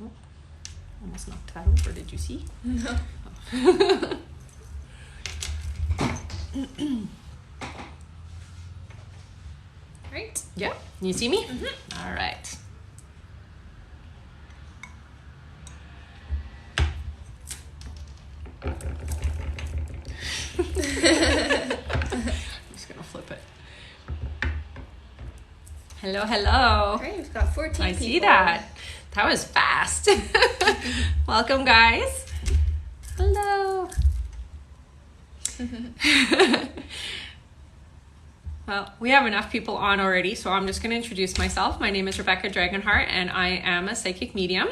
Oh, almost knocked that over. Did you see? No. Oh. Right? Yeah. You see me? Mm-hmm. All right. I'm just gonna flip it. Hello, hello. All right, we've got 14 I people. see that. That was fast. Welcome, guys. Hello. Well, we have enough people on already, so I'm just going to introduce myself. My name is Rebecca Dragonheart, and I am a psychic medium.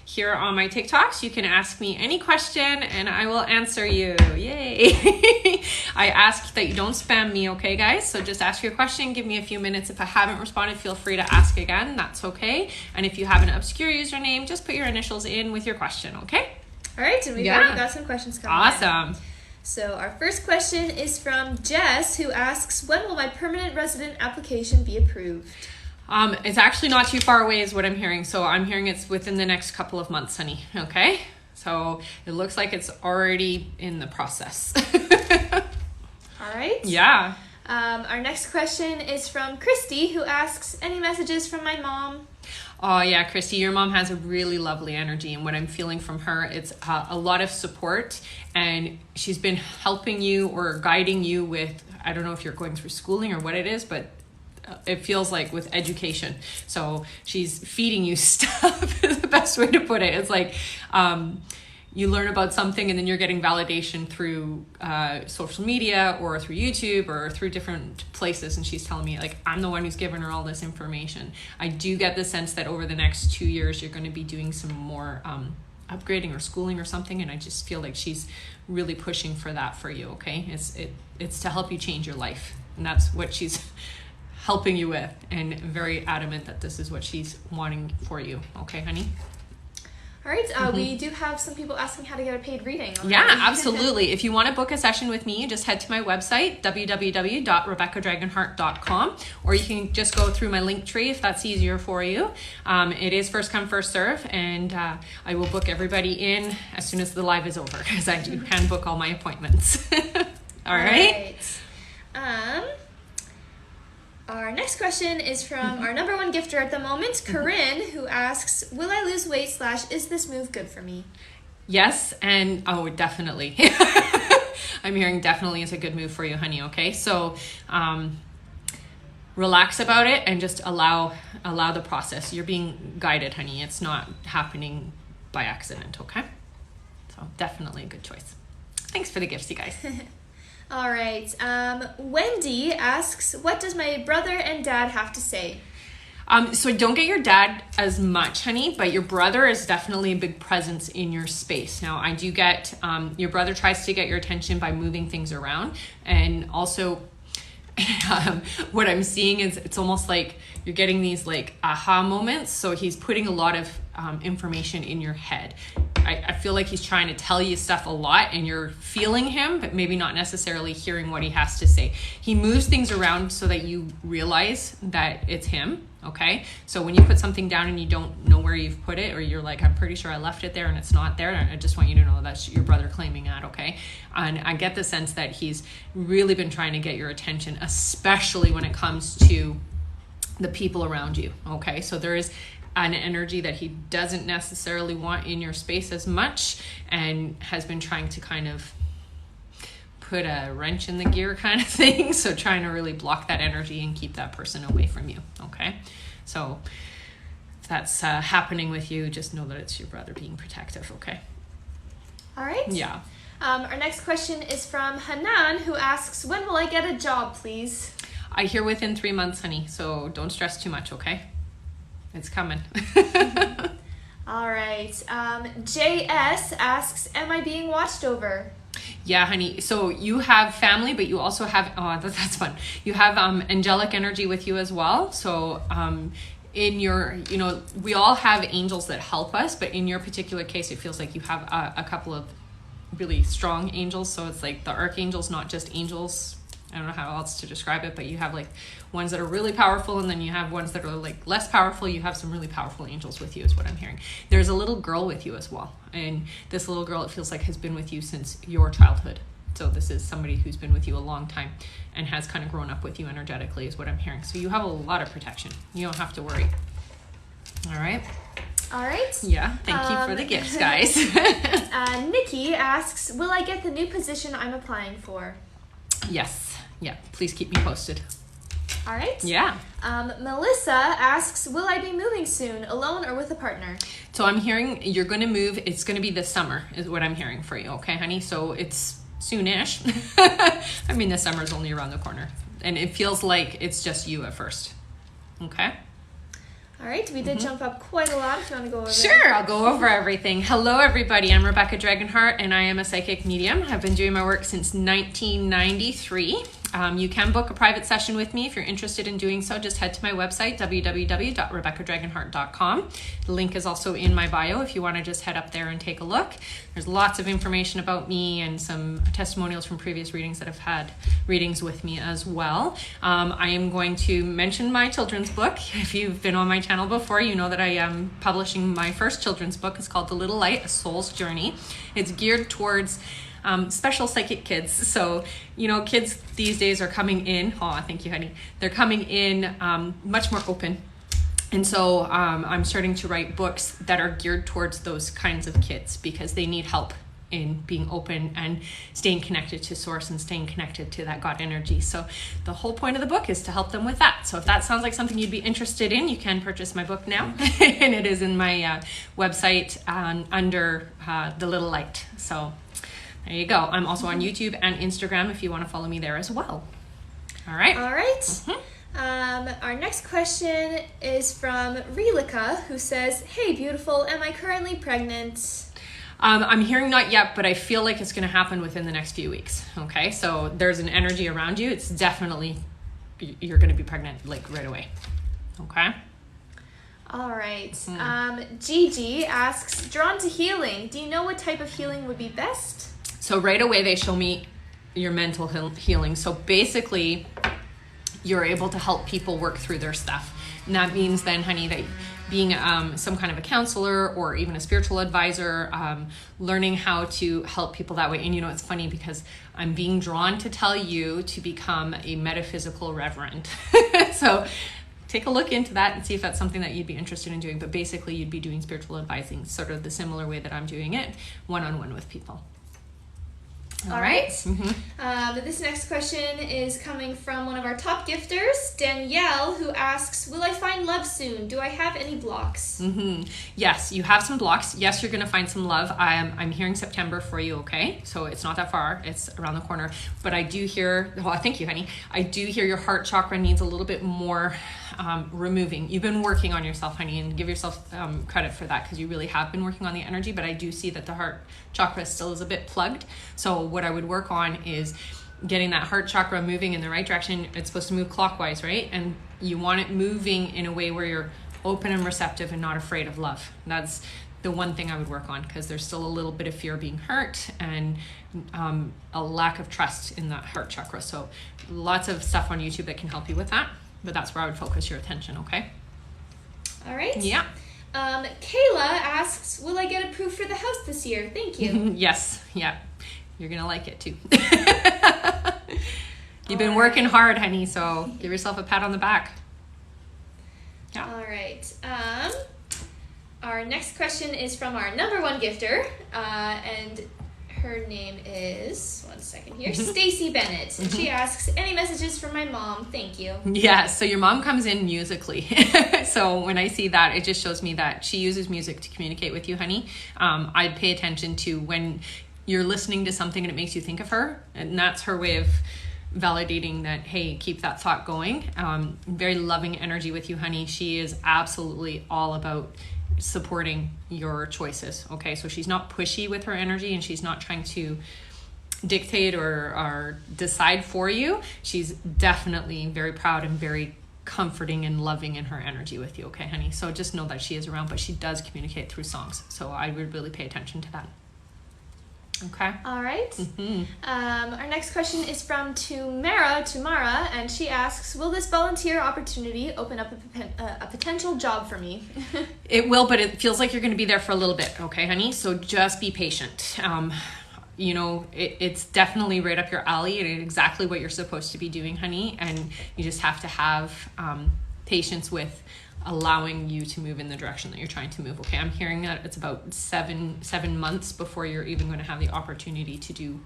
Here on my TikToks, you can ask me any question, and I will answer you. Yay! I ask that you don't spam me, okay, guys? So just ask your question. Give me a few minutes. If I haven't responded, feel free to ask again. That's okay. And if you have an obscure username, just put your initials in with your question, okay? All right, and we've already got some questions coming in. Awesome. So our first question is from Jess, who asks, when will my permanent resident application be approved? It's actually not too far away is what I'm hearing. So I'm hearing it's within the next couple of months, honey. Okay? So it looks like it's already in the process. All right. Yeah. Our next question is from Christy, who asks, any messages from my mom? Oh yeah, Christy, your mom has a really lovely energy, and what I'm feeling from her, it's a lot of support, and she's been helping you or guiding you with, I don't know if you're going through schooling or what it is, but it feels like with education. So she's feeding you stuff is the best way to put it. It's like you learn about something and then you're getting validation through social media or through YouTube or through different places. And she's telling me, like, I'm the one who's given her all this information. I do get the sense that over the next 2 years, you're going to be doing some more upgrading or schooling or something. And I just feel like she's really pushing for that for you, okay? It's to help you change your life. And that's what she's helping you with, and very adamant that this is what she's wanting for you. Okay, honey? All right, we do have some people asking how to get a paid reading. Already. Yeah, absolutely. If you want to book a session with me, just head to my website, www.rebeccadragonheart.com, or you can just go through my link tree if that's easier for you. It is first come, first serve, and I will book everybody in as soon as the live is over, because I do hand book all my appointments. All right. Our next question is from our number one gifter at the moment, Corinne, who asks, will I lose weight / is this move good for me? Yes, and oh, definitely. I'm hearing definitely is a good move for you, honey, okay? So relax about it and just allow the process. You're being guided, honey. It's not happening by accident, okay? So definitely a good choice. Thanks for the gifts, you guys. All right. Wendy asks, what does my brother and dad have to say? So don't get your dad as much, honey, but your brother is definitely a big presence in your space. Now, I do get, your brother tries to get your attention by moving things around. And also, what I'm seeing is it's almost like you're getting these like aha moments. So he's putting a lot of information in your head. I feel like he's trying to tell you stuff a lot and you're feeling him, but maybe not necessarily hearing what he has to say. He moves things around so that you realize that it's him, okay? So when you put something down and you don't know where you've put it, or you're like, I'm pretty sure I left it there and it's not there, I just want you to know that's your brother claiming that, okay? And I get the sense that he's really been trying to get your attention, especially when it comes to the people around you, okay? So there is an energy that he doesn't necessarily want in your space as much, and has been trying to kind of put a wrench in the gear kind of thing. So trying to really block that energy and keep that person away from you, okay? So if that's happening with you, just know that it's your brother being protective, okay? All right. Yeah. Our next question is from Hanan, who asks, when will I get a job, please? I hear within 3 months, honey, so don't stress too much, okay? It's coming. All right. JS asks, am I being watched over? Yeah, honey. So you have family, but you also have, oh, that's fun. You have angelic energy with you as well. So in your, we all have angels that help us, but in your particular case, it feels like you have a couple of really strong angels. So it's like the archangels, not just angels I don't know how else to describe it, but you have like ones that are really powerful, and then you have ones that are like less powerful. You have some really powerful angels with you is what I'm hearing. There's a little girl with you as well. And this little girl, it feels like, has been with you since your childhood. So this is somebody who's been with you a long time and has kind of grown up with you energetically is what I'm hearing. So you have a lot of protection. You don't have to worry. All right. All right. Yeah. Thank you for the gifts, guys. Nikki asks, will I get the new position I'm applying for? Yes. Yeah. Please keep me posted. All right. Yeah. Melissa asks, will I be moving soon, alone or with a partner? So I'm hearing you're going to move. It's going to be this summer is what I'm hearing for you. Okay, honey? So it's soonish. I mean, the summer is only around the corner. And it feels like it's just you at first. Okay? All right, we did jump up quite a lot. If you want to go over Sure, I'll go over everything. Hello, everybody. I'm Rebecca Dragonheart, and I am a psychic medium. I've been doing my work since 1993. You can book a private session with me if you're interested in doing so. Just head to my website, www.rebeccadragonheart.com. The link is also in my bio if you want to just head up there and take a look. There's lots of information about me and some testimonials from previous readings that have had readings with me as well. I am going to mention my children's book. If you've been on my channel before, you know that I am publishing my first children's book. It's called The Little Light, A Soul's Journey. It's geared towards special psychic kids. So, kids these days are coming in. Oh, thank you, honey. They're coming in much more open. And so I'm starting to write books that are geared towards those kinds of kids because they need help in being open and staying connected to source and staying connected to that God energy. So the whole point of the book is to help them with that. So if that sounds like something you'd be interested in, you can purchase my book now. And it is in my website under The Little Light. So there you go. I'm also on YouTube and Instagram if you want to follow me there as well. All right. All right. Our next question is from Relika, who says, hey, beautiful, am I currently pregnant? I'm hearing not yet, but I feel like it's going to happen within the next few weeks. Okay. So there's an energy around you. It's definitely, you're going to be pregnant like right away. Okay. All right. Gigi asks, drawn to healing. Do you know what type of healing would be best? So right away, they show me your mental healing. So basically, you're able to help people work through their stuff. And that means then, honey, that being some kind of a counselor or even a spiritual advisor, learning how to help people that way. And it's funny because I'm being drawn to tell you to become a metaphysical reverend. So take a look into that and see if that's something that you'd be interested in doing. But basically, you'd be doing spiritual advising, sort of the similar way that I'm doing it, one-on-one with people. All right. This next question is coming from one of our top gifters, Danielle, who asks, will I find love soon? Do I have any blocks? Yes, you have some blocks. Yes, you're going to find some love. I'm hearing September for you, okay? So it's not that far. It's around the corner. But I do hear, thank you, honey. I do hear your heart chakra needs a little bit more removing. You've been working on yourself, honey, and give yourself credit for that because you really have been working on the energy. But I do see that the heart chakra still is a bit plugged. So what I would work on is getting that heart chakra moving in the right direction. It's supposed to move clockwise, right? And you want it moving in a way where you're open and receptive and not afraid of love. That's the one thing I would work on because there's still a little bit of fear of being hurt and a lack of trust in that heart chakra. So lots of stuff on YouTube that can help you with that, but that's where I would focus your attention, okay? All right. Yeah. Kayla asks, will I get approved for the house this year? Thank you. Yes. Yeah. You're going to like it too. You've been working hard, honey, so give yourself a pat on the back. Yeah. All right. Our next question is from our number one gifter, and her name is, one second here, Stacy Bennett. And she asks, any messages from my mom? Thank you. Yeah, so your mom comes in musically. So when I see that, it just shows me that she uses music to communicate with you, honey. I'd pay attention to when you're listening to something and it makes you think of her. And that's her way of validating that, hey, keep that thought going. Very loving energy with you, honey. She is absolutely all about supporting your choices. Okay, so she's not pushy with her energy and she's not trying to dictate or decide for you. She's definitely very proud and very comforting and loving in her energy with you. Okay, honey, so just know that she is around, but she does communicate through songs, so I would really pay attention to that. Okay. All right. Our next question is from Tamara, and she asks, will this volunteer opportunity open up a potential job for me? It will, but it feels like you're going to be there for a little bit. Okay, honey? So just be patient. You know, it's definitely right up your alley and exactly what you're supposed to be doing, honey. And you just have to have patience with allowing you to move in the direction that you're trying to move. Okay, I'm hearing that it's about seven months before you're even going to have the opportunity to do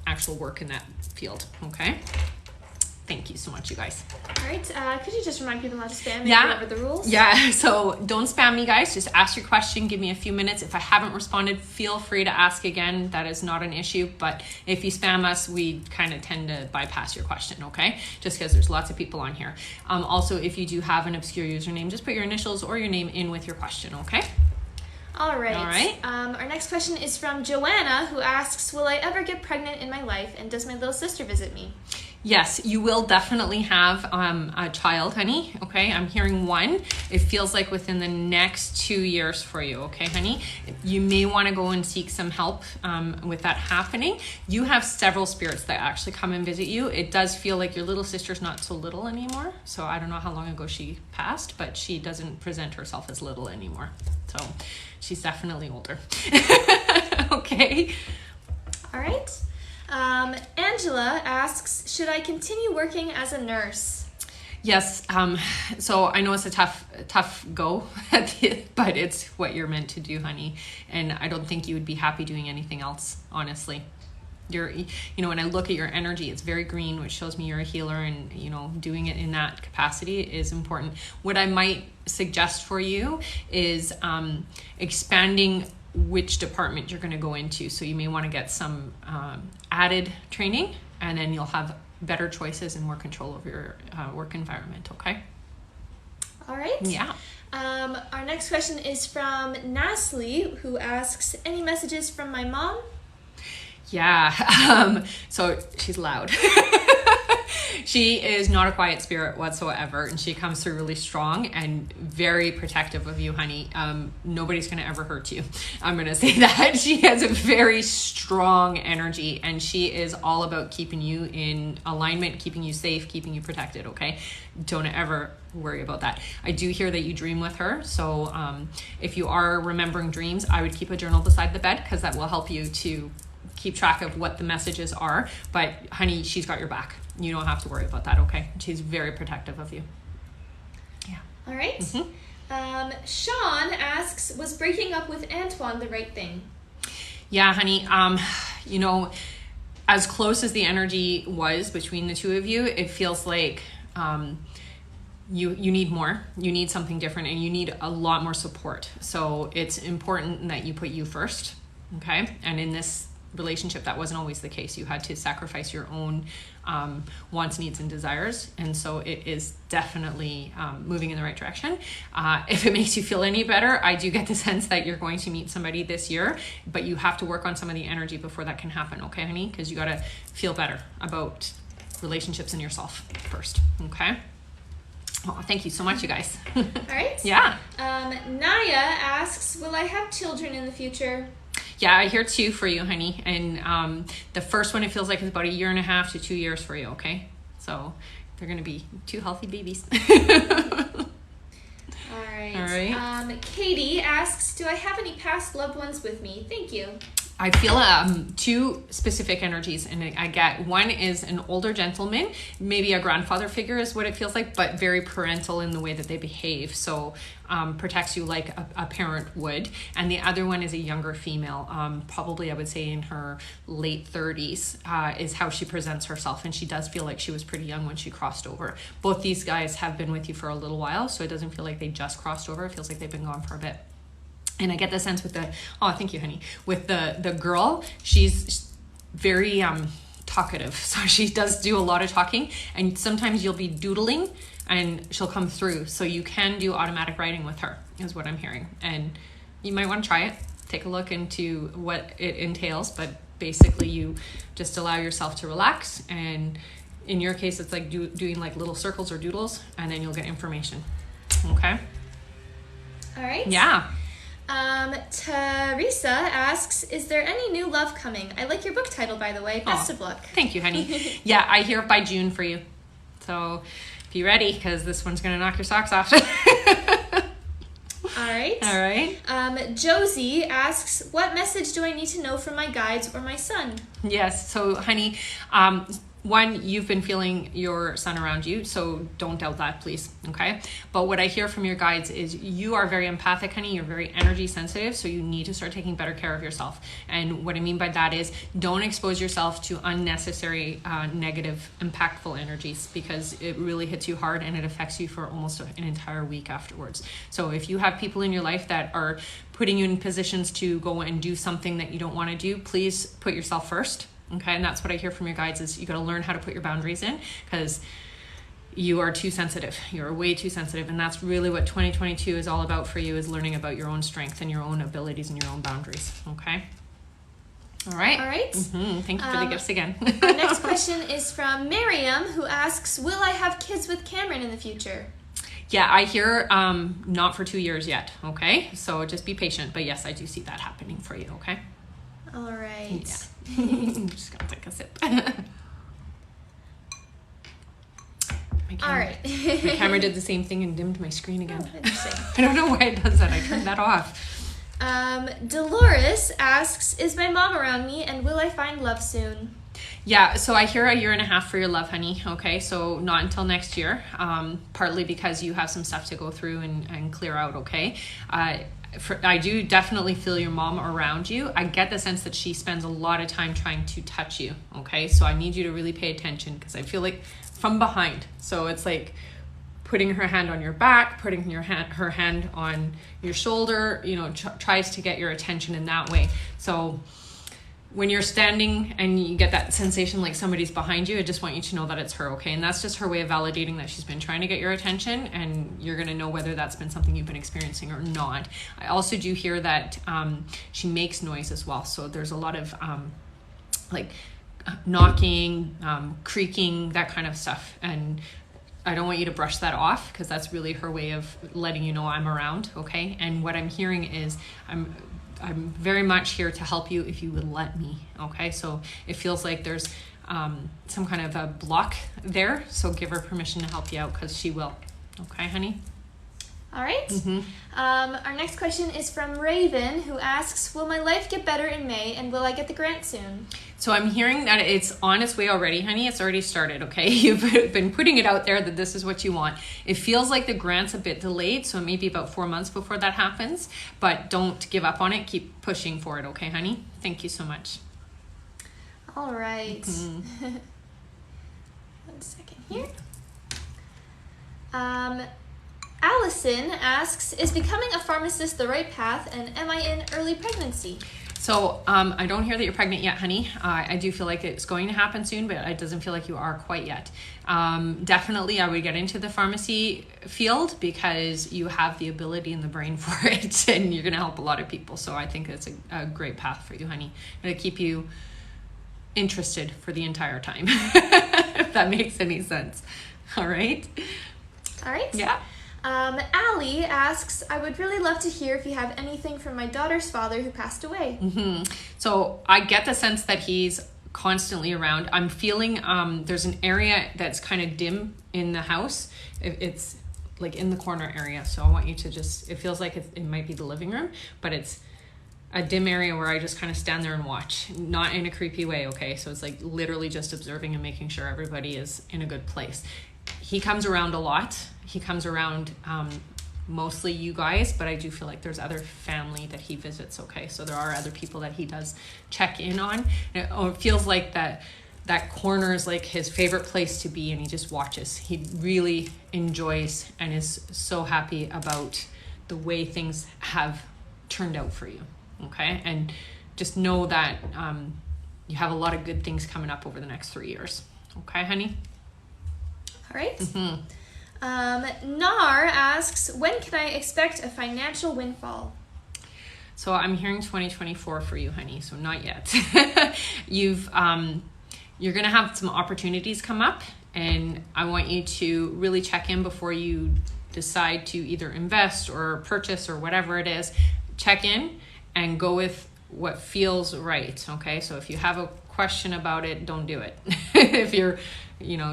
actual work in that field. Okay, thank you so much, you guys. All right, could you just remind people not to spam and Yeah. go over the rules? Yeah, so don't spam me, guys. Just ask your question. Give me a few minutes. If I haven't responded, feel free to ask again. That is not an issue. But if you spam us, we kind of tend to bypass your question, okay? Just because there's lots of people on here. Also, if you do have an obscure username, just put your initials or your name in with your question, okay? All right. All right. Our next question is from Joanna, who asks, will I ever get pregnant in my life, and does my little sister visit me? Yes, you will definitely have a child, honey. Okay, I'm hearing one. It feels like within the next 2 years for you. Okay, honey. You may want to go and seek some help with that happening. You have several spirits that actually come and visit you. It does feel like your little sister's not so little anymore. So I don't know how long ago she passed, but she doesn't present herself as little anymore. So she's definitely older. Okay. All right. Angela asks, should I continue working as a nurse? Yes. So I know it's a tough go, but it's what you're meant to do, honey. And I don't think you would be happy doing anything else, honestly. When I look at your energy, it's very green, which shows me you're a healer, and, doing it in that capacity is important. What I might suggest for you is expanding which department you're going to go into. So you may want to get some added training, and then you'll have better choices and more control over your work environment. Okay. All right. Yeah. Our next question is from Nasli, who asks, any messages from my mom? Yeah. So she's loud. She is not a quiet spirit whatsoever, and she comes through really strong and very protective of you, honey. Nobody's going to ever hurt you. I'm going to say that. She has a very strong energy, and she is all about keeping you in alignment, keeping you safe, keeping you protected, okay? Don't ever worry about that. I do hear that you dream with her, so if you are remembering dreams, I would keep a journal beside the bed, because that will help you to keep track of what the messages are. But honey, she's got your back. You don't have to worry about that, okay? She's very protective of you. Yeah. All right. Sean asks, was breaking up with Antoine the right thing? Yeah, honey. As close as the energy was between the two of you, it feels like you need more. You need something different, and you need a lot more support. So it's important that you put you first, okay? And in this relationship, that wasn't always the case. You had to sacrifice your own wants, needs, and desires, and so it is definitely moving in the right direction. If it makes you feel any better, I do get the sense that you're going to meet somebody this year, but you have to work on some of the energy before that can happen, okay, honey? Because you got to feel better about relationships and yourself first, okay? Oh, thank you so much, you guys. All right. Yeah. Naya asks, will I have children in the future? Yeah, I hear 2 for you, honey. And the first one, it feels like it's about 1.5 to 2 years for you, okay? So they're going to be 2 healthy babies. All right. All right. Katie asks, do I have any past loved ones with me? Thank you. I feel 2 specific energies, and I get one is an older gentleman, maybe a grandfather figure is what it feels like, but very parental in the way that they behave. So protects you like a parent would. And the other one is a younger female, probably I would say in her late 30s, is how she presents herself. And she does feel like she was pretty young when she crossed over. Both these guys have been with you for a little while, so it doesn't feel like they just crossed over. It feels like they've been gone for a bit. And I get the sense with thank you, honey. With the girl, she's very talkative. So she does do a lot of talking, and sometimes you'll be doodling and she'll come through. So you can do automatic writing with her, is what I'm hearing. And you might want to try it. Take a look into what it entails, but basically you just allow yourself to relax. And in your case, it's like doing like little circles or doodles, and then you'll get information. Okay? All right. Yeah. Teresa asks, is there any new love coming? I like your book title, by the way. Best of luck. Thank you, honey. Yeah, I hear by June for you. So be ready, because this one's going to knock your socks off. All right. Josie asks, what message do I need to know from my guides or my son? Yes. So, honey, one, you've been feeling your son around you, so don't doubt that, please. Okay. But what I hear from your guides is you are very empathic, honey. You're very energy sensitive, so you need to start taking better care of yourself. And what I mean by that is don't expose yourself to unnecessary, negative, impactful energies, because it really hits you hard and it affects you for almost an entire week afterwards. So if you have people in your life that are putting you in positions to go and do something that you don't want to do, please put yourself first. Okay, and that's what I hear from your guides is you got to learn how to put your boundaries in, because you are too sensitive. You're way too sensitive, and that's really what 2022 is all about for you, is learning about your own strength and your own abilities and your own boundaries. Okay. All right. Thank you for the gifts again. Our next question is from Miriam, who asks, will I have kids with Cameron in the future? Yeah, I hear not for 2 years yet. Okay, so just be patient. But yes, I do see that happening for you. Okay. All right. Yeah. I'm just gonna take a sip. All right. My camera did the same thing and dimmed my screen again. Oh, interesting. I don't know why it does that. I turned that off. Dolores asks, is my mom around me and will I find love soon? Yeah, so I hear 1.5 years for your love, honey. Okay, so not until next year. Partly because you have some stuff to go through and clear out. Okay. I do definitely feel your mom around you. I get the sense that she spends a lot of time trying to touch you. Okay, so I need you to really pay attention, because I feel like from behind. So it's like putting her hand on your back, putting her hand on your shoulder, tries to get your attention in that way. So when you're standing and you get that sensation like somebody's behind you, I just want you to know that it's her, okay? And that's just her way of validating that she's been trying to get your attention, and you're going to know whether that's been something you've been experiencing or not. I also do hear that she makes noise as well. So there's a lot of knocking, creaking, that kind of stuff. And I don't want you to brush that off, because that's really her way of letting you know I'm around, okay? And what I'm hearing is I'm very much here to help you if you would let me, okay? So it feels like there's some kind of a block there, so give her permission to help you out, because she will. Okay, honey? All right. Our next question is from Raven, who asks, will my life get better in May, and will I get the grant soon? So I'm hearing that it's on its way already, honey. It's already started, okay? You've been putting it out there that this is what you want. It feels like the grant's a bit delayed, so it may be about 4 months before that happens, but don't give up on it. Keep pushing for it, okay, honey? Thank you so much. All right. 1 second here. Allison asks, is becoming a pharmacist the right path, and am I in early pregnancy? So I don't hear that you're pregnant yet, honey. I do feel like it's going to happen soon, but it doesn't feel like you are quite yet. Definitely, I would get into the pharmacy field, because you have the ability in the brain for it, and you're going to help a lot of people. So I think it's a great path for you, honey. It'll keep you interested for the entire time, if that makes any sense. All right? All right. Yeah. Allie asks, I would really love to hear if you have anything from my daughter's father who passed away. So I get the sense that he's constantly around. I'm feeling there's an area that's kind of dim in the house. It's like in the corner area. So I want you to it feels like it might be the living room, but it's a dim area where I just kind of stand there and watch, not in a creepy way, okay? So it's like literally just observing and making sure everybody is in a good place. He comes around a lot. He comes around mostly you guys, but I do feel like there's other family that he visits, okay? So there are other people that he does check in on. It feels like that corner is like his favorite place to be, and he just watches. He really enjoys and is so happy about the way things have turned out for you, okay? And just know that you have a lot of good things coming up over the next 3 years, okay, honey? All right. Nar asks, when can I expect a financial windfall? So I'm hearing 2024 for you, honey. So not yet. You're going to have some opportunities come up, and I want you to really check in before you decide to either invest or purchase or whatever it is. check in and go with what feels right. Okay, so if you have a question about it, don't do it. If you're,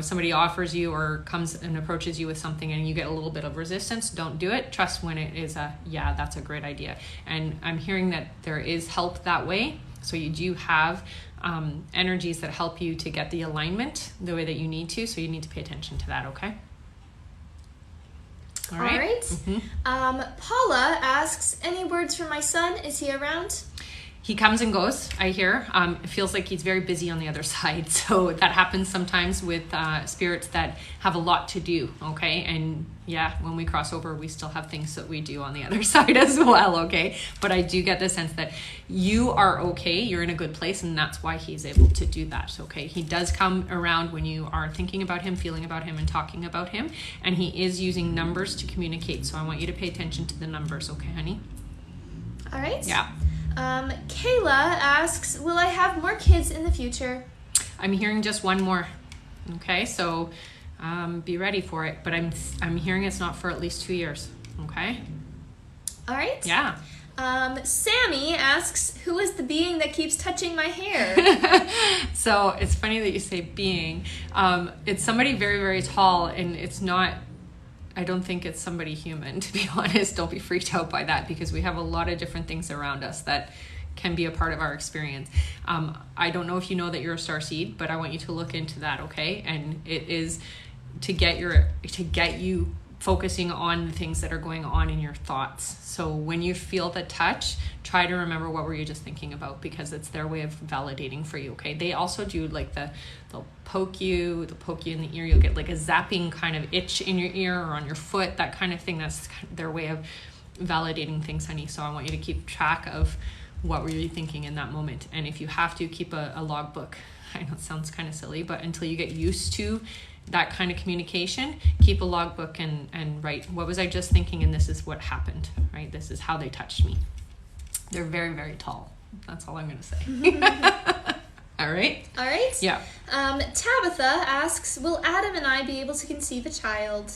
somebody offers you or comes and approaches you with something and you get a little bit of resistance, don't do it. Trust when it is that's a great idea. And I'm hearing that there is help that way. So you do have energies that help you to get the alignment the way that you need to. So you need to pay attention to that, okay? All right. Mm-hmm. Paula asks, any words for my son? Is he around? He comes and goes, I hear. It feels like he's very busy on the other side. So that happens sometimes with spirits that have a lot to do, okay? And yeah, when we cross over, we still have things that we do on the other side as well, okay? But I do get the sense that you are okay, you're in a good place, and that's why he's able to do that, okay? He does come around when you are thinking about him, feeling about him, and talking about him, and he is using numbers to communicate. So I want you to pay attention to the numbers, okay, honey? All right. Yeah. Kayla asks, will I have more kids in the future? I'm hearing just one more. Okay, so be ready for it. But I'm hearing it's not for at least 2 years. Okay? All right. Yeah. Sammy asks, who is the being that keeps touching my hair? So it's funny that you say being. It's somebody very, very tall, and it's not... I don't think it's somebody human, to be honest. Don't be freaked out by that, because we have a lot of different things around us that can be a part of our experience. I don't know if you know that you're a starseed, but I want you to look into that, okay? And it is to get you focusing on the things that are going on in your thoughts. So when you feel the touch, try to remember what were you just thinking about, because it's their way of validating for you, okay? They also do like they'll poke you in the ear. You'll get like a zapping kind of itch in your ear or on your foot, that kind of thing. That's their way of validating things, honey. So I want you to keep track of what were you thinking in that moment. And if you have to, keep a logbook. I know it sounds kind of silly, but until you get used to that kind of communication, keep a logbook and write, what was I just thinking, and this is what happened, right? This is how they touched me. They're very, very tall. That's all I'm going to say. All right? All right. Yeah. Tabitha asks, will Adam and I be able to conceive a child?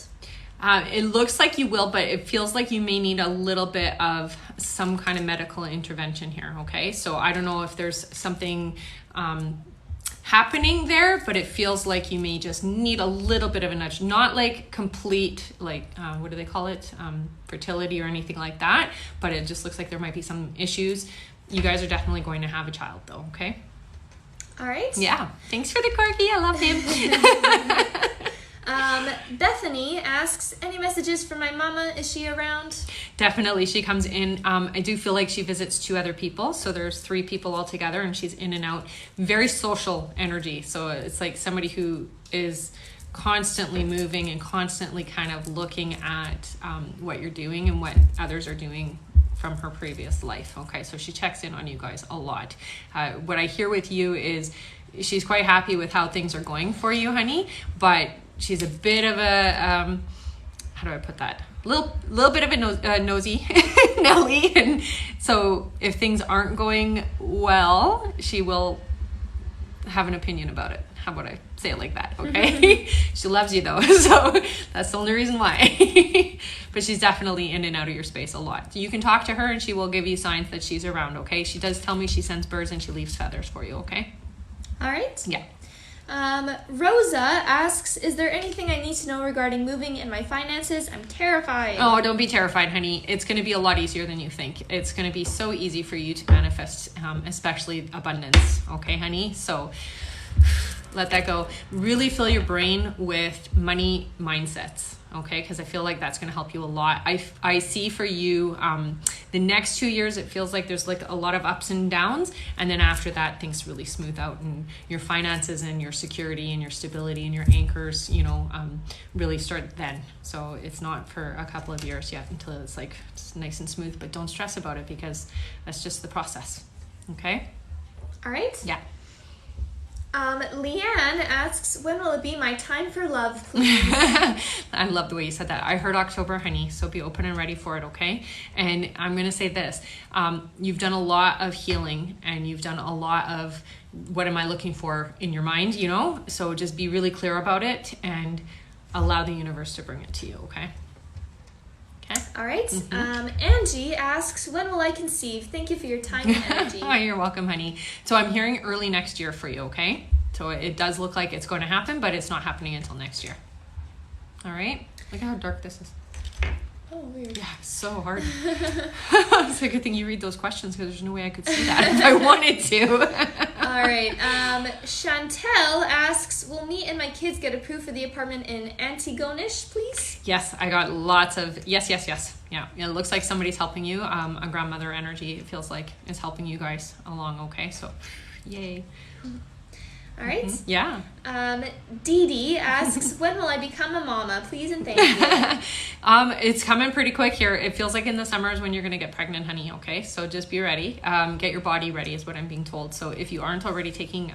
It looks like you will, but it feels like you may need a little bit of some kind of medical intervention here, okay? So I don't know if there's something happening there, but it feels like you may just need a little bit of a nudge. Not like complete, like, what do they call it? Fertility or anything like that, but it just looks like there might be some issues. You guys are definitely going to have a child though, okay? All right. Yeah. Thanks for the corgi. I love him. Bethany asks, any messages for my mama? Is she around? Definitely. She comes in. I do feel like she visits 2 other people. So there's 3 people all together, and she's in and out. Very social energy. So it's like somebody who is constantly moving and constantly kind of looking at what you're doing and what others are doing from her previous life. Okay, so she checks in on you guys a lot. What I hear with you is she's quite happy with how things are going for you, honey, but she's a bit of a, how do I put that? Little bit of a nosy Nelly. And so if things aren't going well, she will have an opinion about it. How about I say it like that? Okay. She loves you though. So that's the only reason why. But she's definitely in and out of your space a lot. You can talk to her and she will give you signs that she's around. Okay. She does tell me she sends birds and she leaves feathers for you. Okay. All right. Yeah. Rosa asks, is there anything I need to know regarding moving and my finances? I'm terrified. Oh, don't be terrified, honey. It's going to be a lot easier than you think. It's going to be so easy for you to manifest, especially abundance. Okay, honey? So let that go. Really fill your brain with money mindsets. Okay, because I feel like that's going to help you a lot. I see for you the next 2 years, it feels like there's like a lot of ups and downs. And then after that, things really smooth out and your finances and your security and your stability and your anchors, really start then. So it's not for a couple of years yet until it's like it's nice and smooth. But don't stress about it because that's just the process. Okay? All right. Yeah. Leanne asks, when will it be my time for love, please? I love the way you said that. I heard October, honey, so be open and ready for it, okay? And I'm going to say this. You've done a lot of healing and you've done a lot of what am I looking for in your mind, So just be really clear about it and allow the universe to bring it to you, okay? Okay. All right. Angie asks, when will I conceive? Thank you for your time and energy. Oh, you're welcome, honey. So I'm hearing early next year for you, okay? So it does look like it's going to happen, but it's not happening until next year. All right? Look at how dark this is. Oh, weird. Yeah, it's so hard. It's a good thing you read those questions because there's no way I could see that if I wanted to. All right. Chantel asks, will me and my kids get approved for the apartment in Antigonish, please? Yes, I got lots of yes. Yeah, it looks like somebody's helping you. A grandmother energy, it feels like, is helping you guys along, okay? So, yay. All right. Yeah. Dee Dee asks, when will I become a mama? Please and thank you. It's coming pretty quick here. It feels like in the summer is when you're going to get pregnant, honey, okay? So just be ready. Get your body ready is what I'm being told. So if you aren't already taking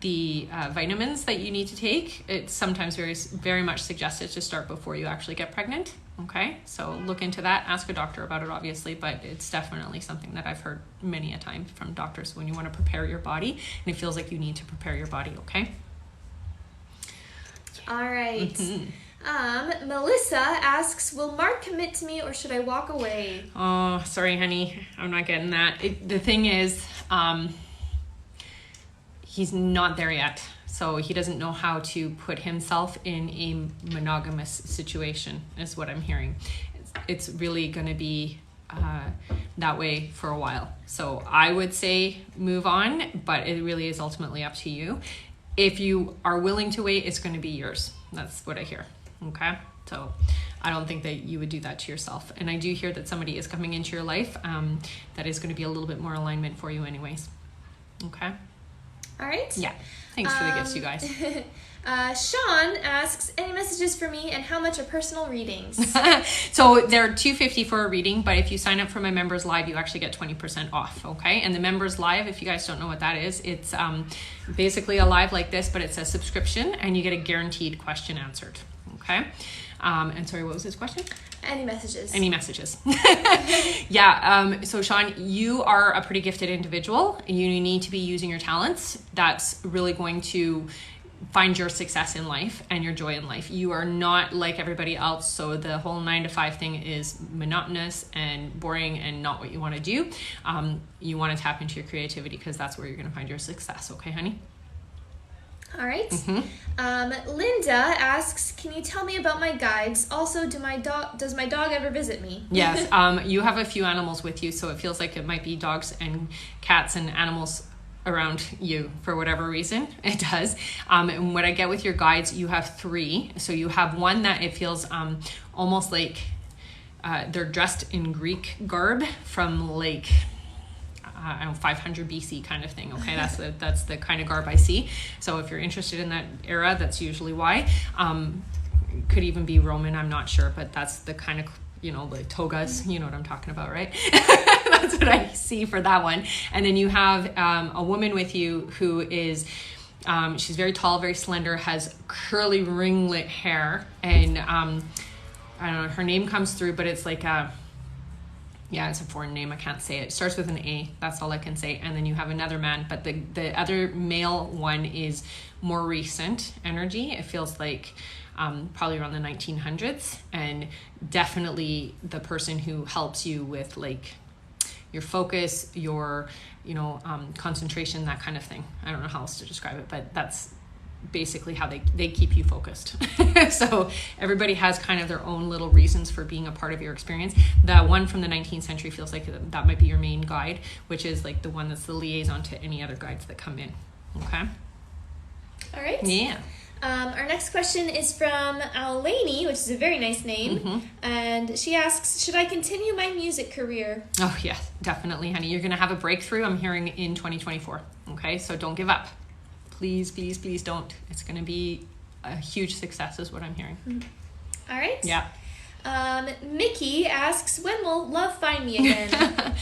the vitamins that you need to take, it's sometimes very much suggested to start before you actually get pregnant, okay? So look into that. Ask a doctor about it, obviously, but it's definitely something that I've heard many a time from doctors when you want to prepare your body, and it feels like you need to prepare your body, okay? All right. Melissa asks, will Mark commit to me or should I walk away? Oh, sorry, honey. I'm not getting that. The thing is, he's not there yet. So he doesn't know how to put himself in a monogamous situation, is what I'm hearing. It's really going to be that way for a while. So I would say move on, but it really is ultimately up to you. If you are willing to wait, it's going to be yours. That's what I hear. Okay? So I don't think that you would do that to yourself. And I do hear that somebody is coming into your life that is going to be a little bit more alignment for you anyways. Okay? All right. Yeah. Thanks for the gifts, you guys. Sean asks, any messages for me and how much are personal readings? So they're $250 for a reading, but if you sign up for my members live, you actually get 20% off, okay? And the members live, if you guys don't know what that is, it's basically a live like this, but it's a subscription and you get a guaranteed question answered, okay? And sorry, what was his question? Any messages? Any messages. Yeah. So Sean, you are a pretty gifted individual. You need to be using your talents. That's really going to find your success in life and your joy in life. You are not like everybody else. So the whole 9-to-5 thing is monotonous and boring and not what you want to do. You want to tap into your creativity because that's where you're going to find your success. Okay, honey? All right. Linda asks, can you tell me about my guides? Also, does my dog ever visit me? Yes. You have a few animals with you, so it feels like it might be dogs and cats and animals around you for whatever reason. It does. And what I get with your guides, you have 3. So you have one that it feels almost like they're dressed in Greek garb from like, I don't know, 500 BC kind of thing. Okay, that's the kind of garb I see. So if you're interested in that era, that's usually why. Could even be Roman, I'm not sure, but that's the kind of, the togas, you know what I'm talking about, right? That's what I see for that one. And then you have a woman with you who is, she's very tall, very slender, has curly ringlet hair, and I don't know, her name comes through, but it's like it's a foreign name. I can't say it. It starts with an A. That's all I can say. And then you have another man, but the other male one is more recent energy. It feels like probably around the 1900s, and definitely the person who helps you with like your focus, your concentration, that kind of thing. I don't know how else to describe it, but that's basically how they keep you focused. So everybody has kind of their own little reasons for being a part of your experience. The one from the 19th century feels like that might be your main guide, which is like the one that's the liaison to any other guides that come in. Okay. All right. Yeah. Our next question is from Alani, which is a very nice name. And she asks, should I continue my music career? Oh, yes, definitely, honey. You're going to have a breakthrough, I'm hearing, in 2024. Okay, so don't give up. Please, please, please don't. It's going to be a huge success is what I'm hearing. All right. Yeah. Mickey asks, when will love find me again?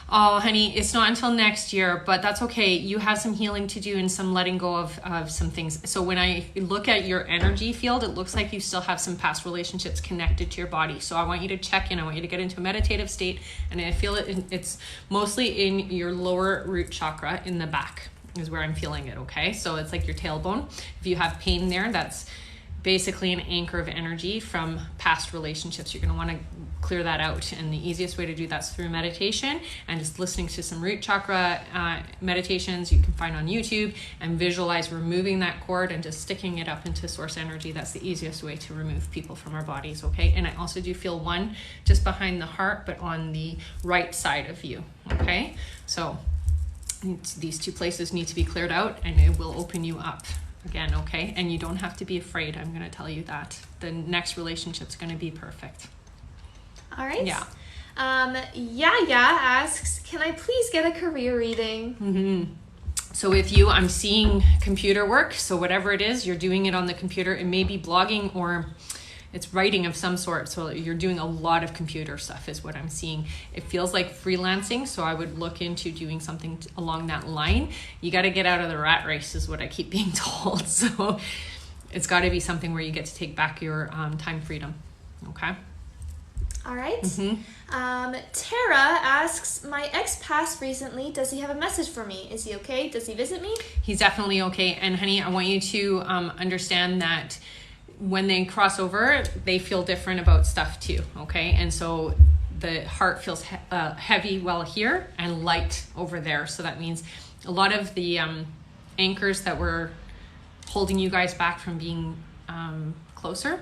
Oh, honey, it's not until next year, but that's okay. You have some healing to do and some letting go of some things. So when I look at your energy field, it looks like you still have some past relationships connected to your body. So I want you to check in. I want you to get into a meditative state. And I feel it's mostly in your lower root chakra in the back is where I'm feeling it, okay? So it's like your tailbone. If you have pain there, that's basically an anchor of energy from past relationships. You're going to want to clear that out, and the easiest way to do that's through meditation and just listening to some root chakra meditations you can find on YouTube, and visualize removing that cord and just sticking it up into source energy. That's the easiest way to remove people from our bodies. Okay, and I also do feel one just behind the heart, but on the right side of you. Okay, so these two places need to be cleared out, and it will open you up again. Okay, and you don't have to be afraid. I'm going to tell you that the next relationship's going to be perfect. All right. Yeah. Yaya asks, can I please get a career reading? Mm-hmm. So with you, I'm seeing computer work. So whatever it is, you're doing it on the computer. It may be blogging or it's writing of some sort. So you're doing a lot of computer stuff is what I'm seeing. It feels like freelancing. So I would look into doing something along that line. You got to get out of the rat race is what I keep being told. So it's got to be something where you get to take back your time freedom. Okay. All right. Mm-hmm. Tara asks, my ex passed recently. Does he have a message for me? Is he okay? Does he visit me? He's definitely okay. And honey, I want you to understand that when they cross over, they feel different about stuff too. Okay. And so the heart feels heavy well here and light over there. So that means a lot of the anchors that were holding you guys back from being closer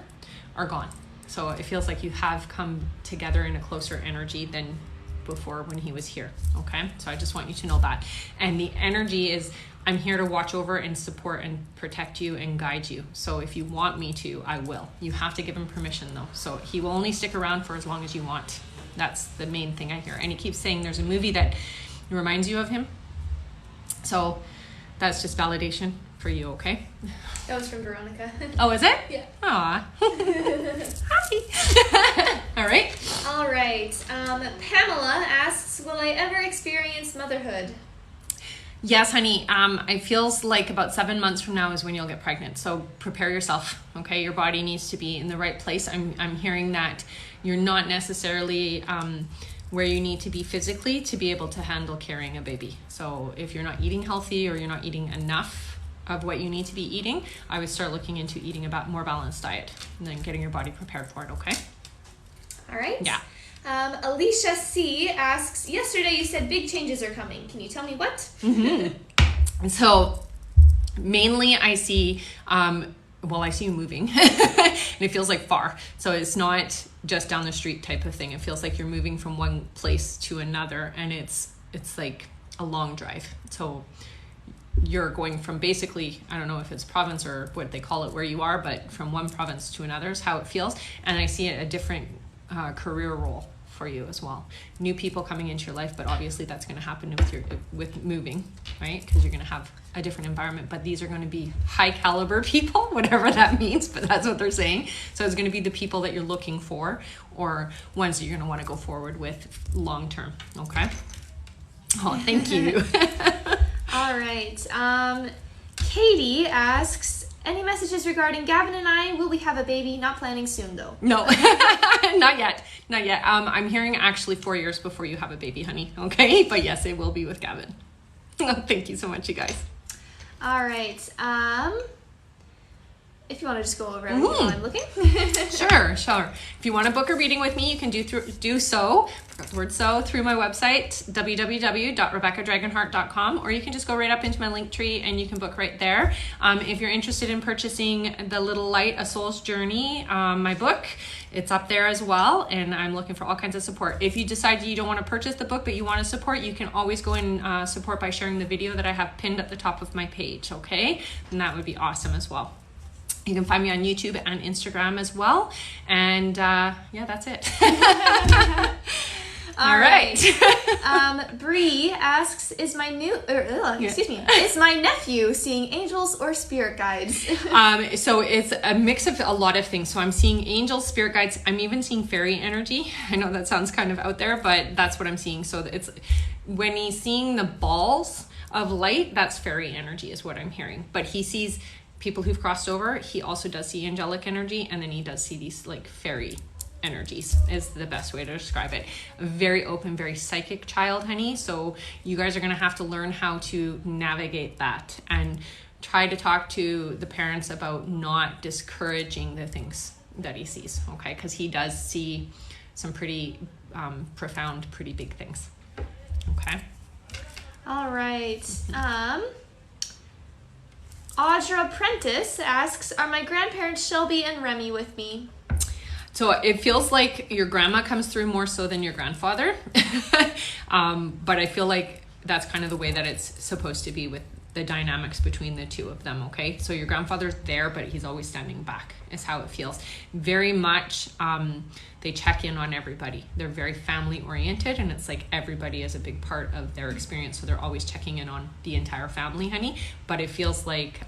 are gone. So it feels like you have come together in a closer energy than before when he was here. Okay. So I just want you to know that. And the energy is, I'm here to watch over and support and protect you and guide you. So if you want me to, I will. You have to give him permission though. So he will only stick around for as long as you want. That's the main thing I hear. And he keeps saying there's a movie that reminds you of him. So that's just validation for you, okay? That was from Veronica. Oh, is it? Yeah. Aw. Happy. All right. All right. Pamela asks, will I ever experience motherhood? Yes, honey. It feels like about 7 months from now is when you'll get pregnant. So prepare yourself, okay? Your body needs to be in the right place. I'm hearing that you're not necessarily where you need to be physically to be able to handle carrying a baby. So if you're not eating healthy or you're not eating enough of what you need to be eating, I would start looking into eating a more balanced diet and then getting your body prepared for it, okay? All right. Yeah. Alicia C asks, yesterday you said big changes are coming. Can you tell me what? Mm-hmm. So mainly I see, I see you moving and it feels like far. So it's not just down the street type of thing. It feels like you're moving from one place to another, and it's like a long drive. So you're going from basically, I don't know if it's province or what they call it where you are, but from one province to another is how it feels. And I see a different career role for you as well. New people coming into your life, but obviously that's going to happen with moving, right? Because you're going to have a different environment, but these are going to be high caliber people, whatever that means, but that's what they're saying. So it's going to be the people that you're looking for, or ones that you're going to want to go forward with long term. Okay. Oh, thank you. All right. Katie asks, any messages regarding Gavin and I? Will we have a baby? Not planning soon though. No, not yet. Not yet. I'm hearing actually 4 years before you have a baby, honey. Okay. But yes, it will be with Gavin. Thank you so much, you guys. All right. If you want to just go over everything while I'm looking. Sure. If you want to book a reading with me, you can do so. Forgot the word so through my website, www.rebeccadragonheart.com, or you can just go right up into my link tree and you can book right there. If you're interested in purchasing The Little Light, A Soul's Journey, my book, it's up there as well, and I'm looking for all kinds of support. If you decide you don't want to purchase the book but you want to support, you can always go and support by sharing the video that I have pinned at the top of my page, okay? And that would be awesome as well. You can find me on YouTube and Instagram as well. And that's it. All right. Bree asks, is my nephew seeing angels or spirit guides? So it's a mix of a lot of things. So I'm seeing angels, spirit guides. I'm even seeing fairy energy. I know that sounds kind of out there, but that's what I'm seeing. So it's when he's seeing the balls of light, that's fairy energy is what I'm hearing. But he sees people who've crossed over. He also does see angelic energy, and then he does see these like fairy energies is the best way to describe it. A very open, very psychic child, honey. So you guys are going to have to learn how to navigate that and try to talk to the parents about not discouraging the things that he sees, okay? Because he does see some pretty profound, pretty big things, okay? All right. Audra Prentice asks, are my grandparents Shelby and Remy with me? So it feels like your grandma comes through more so than your grandfather. But I feel like that's kind of the way that it's supposed to be with the dynamics between the two of them, okay? So your grandfather's there, but he's always standing back, is how it feels. Very much, they check in on everybody. They're very family oriented, and it's like everybody is a big part of their experience, so they're always checking in on the entire family, honey. But it feels like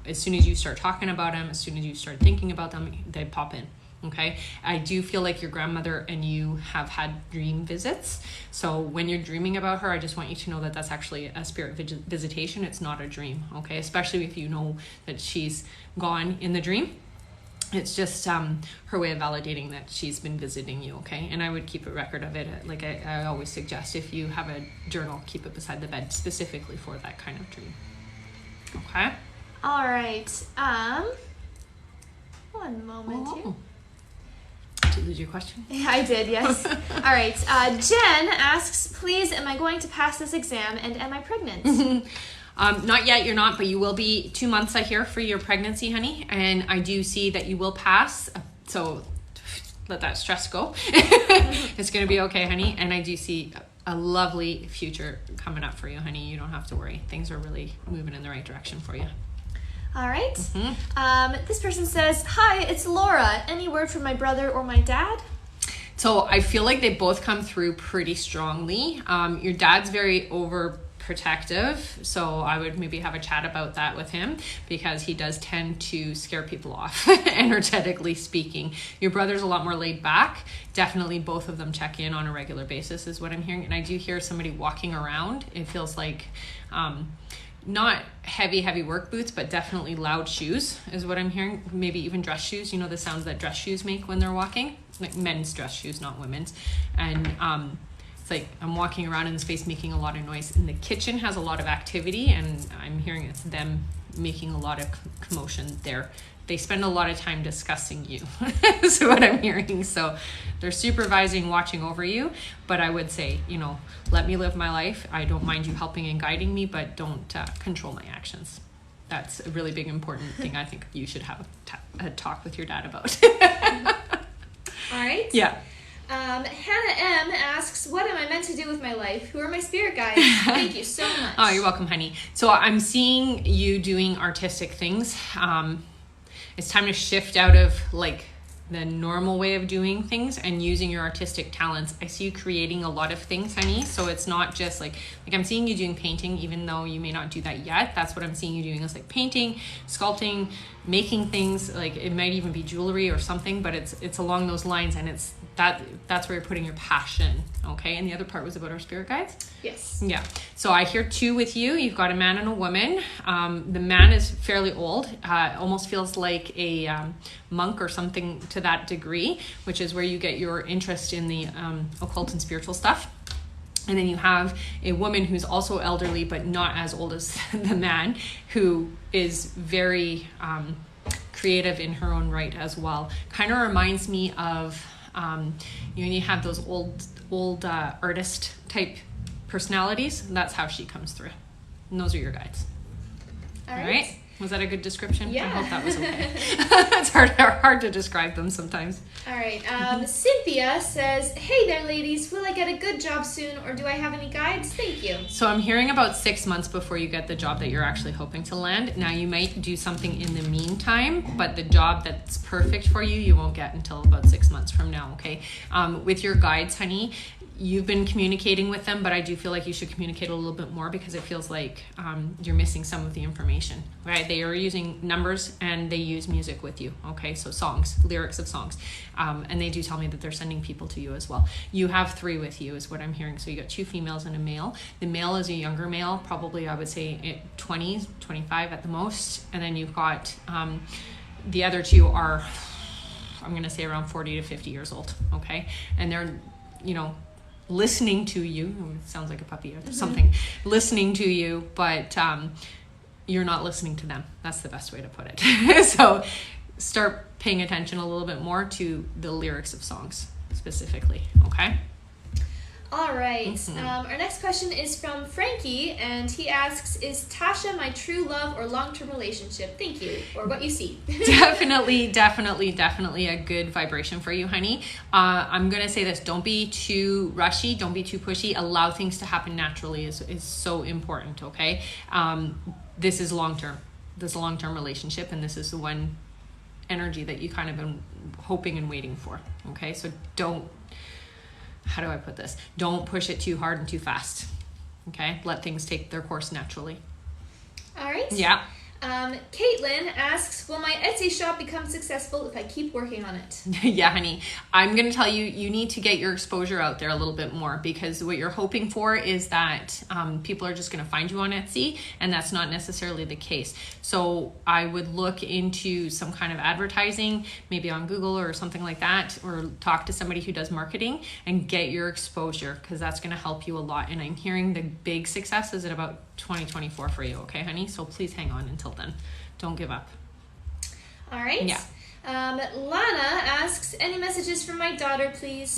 as soon as you start talking about them, as soon as you start thinking about them, they pop in. Okay, I do feel like your grandmother and you have had dream visits. So when you're dreaming about her, I just want you to know that that's actually a spirit visitation. It's not a dream, okay? Especially if you know that she's gone in the dream. It's just her way of validating that she's been visiting you, okay? And I would keep a record of it. Like I always suggest, if you have a journal, keep it beside the bed specifically for that kind of dream. Okay? All right. One moment here. Did you lose your question? Yeah, I did, yes. All right. Jen asks, please, am I going to pass this exam and am I pregnant? Not yet, you're not, but you will be 2 months, I hear, for your pregnancy, honey. And I do see that you will pass. So let that stress go. It's going to be okay, honey. And I do see a lovely future coming up for you, honey. You don't have to worry. Things are really moving in the right direction for you. All right. This person says, hi, it's Laura. Any word from my brother or my dad? So I feel like they both come through pretty strongly. Your dad's very overprotective, so I would maybe have a chat about that with him, because he does tend to scare people off, energetically speaking. Your brother's a lot more laid back. Definitely both of them check in on a regular basis is what I'm hearing. And I do hear somebody walking around. It feels like... not heavy work boots, but definitely loud shoes is what I'm hearing. Maybe even dress shoes. You know the sounds that dress shoes make when they're walking? Like men's dress shoes, not women's. And it's like I'm walking around in the space making a lot of noise. And the kitchen has a lot of activity, and I'm hearing it's them making a lot of commotion there. They spend a lot of time discussing you, is what I'm hearing. So they're supervising, watching over you. But I would say, let me live my life. I don't mind you helping and guiding me, but don't control my actions. That's a really big, important thing I think you should have a talk with your dad about. All right. Yeah. Hannah M asks, what am I meant to do with my life? Who are my spirit guides? Thank you so much. Oh, you're welcome, honey. So I'm seeing you doing artistic things. It's time to shift out of like the normal way of doing things and using your artistic talents. I see you creating a lot of things, honey. So it's not just like I'm seeing you doing painting, even though you may not do that yet. That's what I'm seeing you doing, is like painting, sculpting, making things. Like it might even be jewelry or something, but it's along those lines, and it's that's where you're putting your passion. Okay. And the other part was about our spirit guides. Yes. Yeah. So I hear two with you. You've got a man and a woman. The man is fairly old. Almost feels like a monk or something to that degree, which is where you get your interest in the occult and spiritual stuff. And then you have a woman who's also elderly, but not as old as the man, who is very creative in her own right as well. Kind of reminds me of, you have those old artist type personalities. That's how she comes through. And those are your guides. All right. Was that a good description? Yeah. I hope that was okay. It's hard to describe them sometimes. All right. Cynthia says, hey there, ladies. Will I get a good job soon, or do I have any guides? Thank you. So I'm hearing about 6 months before you get the job that you're actually hoping to land. Now, you might do something in the meantime, but the job that's perfect for you, you won't get until about 6 months from now, okay? With your guides, honey, you've been communicating with them, but I do feel like you should communicate a little bit more, because it feels like you're missing some of the information, right? They are using numbers and they use music with you, okay? So songs, lyrics of songs. And they do tell me that they're sending people to you as well. You have 3 with you is what I'm hearing. So you got 2 females and a male. The male is a younger male, probably I would say 20s, 25 at the most. And then you've got the other 2 are, I'm going to say around 40 to 50 years old, okay? And they're, listening to you. It sounds like a puppy or something. Listening to you, but you're not listening to them. That's the best way to put it. So start paying attention a little bit more to the lyrics of songs specifically, okay? All right. Our next question is from Frankie, and he asks, is Tasha my true love or long-term relationship? Thank you. Or what you see. Definitely a good vibration for you, honey. I'm going to say this. Don't be too rushy. Don't be too pushy. Allow things to happen naturally is so important, okay? This is long-term. This is a long-term relationship, and this is the one energy that you kind of been hoping and waiting for, okay? So how do I put this? Don't push it too hard and too fast. Okay? Let things take their course naturally. All right. Yeah. Caitlin asks, will my Etsy shop become successful if I keep working on it? Yeah, honey. I'm going to tell you, you need to get your exposure out there a little bit more, because what you're hoping for is that people are just going to find you on Etsy, and that's not necessarily the case. So I would look into some kind of advertising, maybe on Google or something like that, or talk to somebody who does marketing and get your exposure, because that's going to help you a lot. And I'm hearing the big success is at about 2024 for you, okay, honey? So please hang on until then. Don't give up. All right. Yeah. Lana asks, any messages from my daughter, please?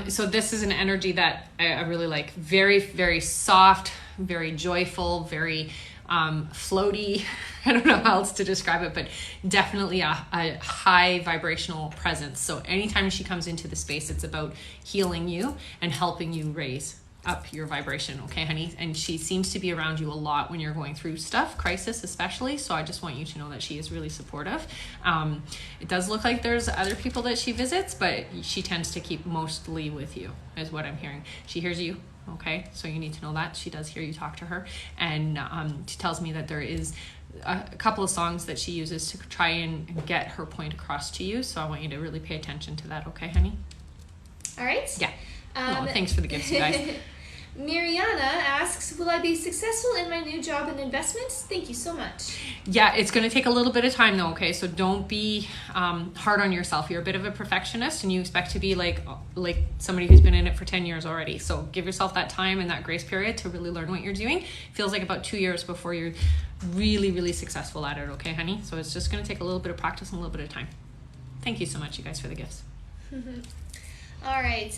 So this is an energy that I really like. Very, very soft, very joyful, very floaty. I don't know how else to describe it, but definitely a high vibrational presence. So anytime she comes into the space, it's about healing you and helping you raise up your vibration, okay, honey? And she seems to be around you a lot when you're going through stuff, crisis especially. So I just want you to know that she is really supportive. It does look like there's other people that she visits, but she tends to keep mostly with you, is what I'm hearing. She hears you, okay? So you need to know that she does hear you talk to her. And she tells me that there is a couple of songs that she uses to try and get her point across to you. So I want you to really pay attention to that, okay, honey? All right. Yeah. Thanks for the gifts, you guys. Mariana asks, will I be successful in my new job and investments? Thank you so much. Yeah, it's going to take a little bit of time though, okay? So don't be hard on yourself. You're a bit of a perfectionist and you expect to be like somebody who's been in it for 10 years already. So give yourself that time and that grace period to really learn what you're doing. Feels like about 2 years before you're really, really successful at it, okay, honey? So it's just going to take a little bit of practice and a little bit of time. Thank you so much, you guys, for the gifts. All right.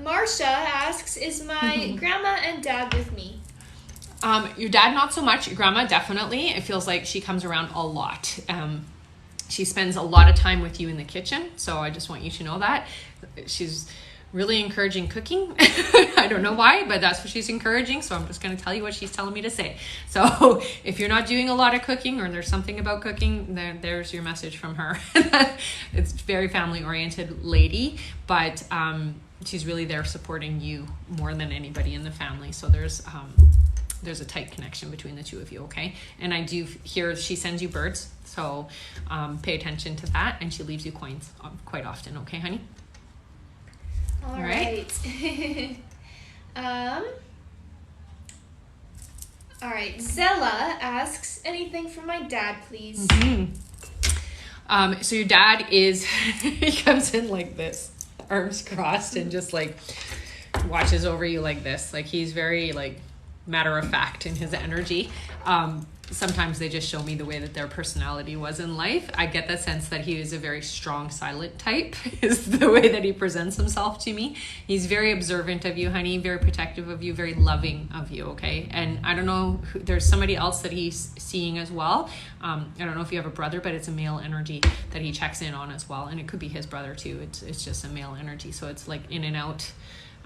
Marcia asks, is my grandma and dad with me? Your dad, not so much. Your grandma, definitely. It feels like she comes around a lot. She spends a lot of time with you in the kitchen. So I just want you to know that. She's really encouraging cooking. I don't know why, but that's what she's encouraging. So I'm just going to tell you what she's telling me to say. So if you're not doing a lot of cooking or there's something about cooking, then there's your message from her. It's very family oriented lady, but she's really there supporting you more than anybody in the family. So there's a tight connection between the two of you, okay? And I do hear she sends you birds. So pay attention to that. And she leaves you coins quite often, okay, honey? All right. All right. Zella asks, anything from my dad, please? So your dad is, he comes in like this, arms crossed, and just like watches over you like this. Like he's very like matter of fact in his energy. Sometimes they just show me the way that their personality was in life. I get the sense that he is a very strong, silent type, is the way that he presents himself to me. He's very observant of you, honey, very protective of you, very loving of you, okay? And I don't know, there's somebody else that he's seeing as well. I don't know if you have a brother, but it's a male energy that he checks in on as well. And it could be his brother too. It's just a male energy. So it's like in and out,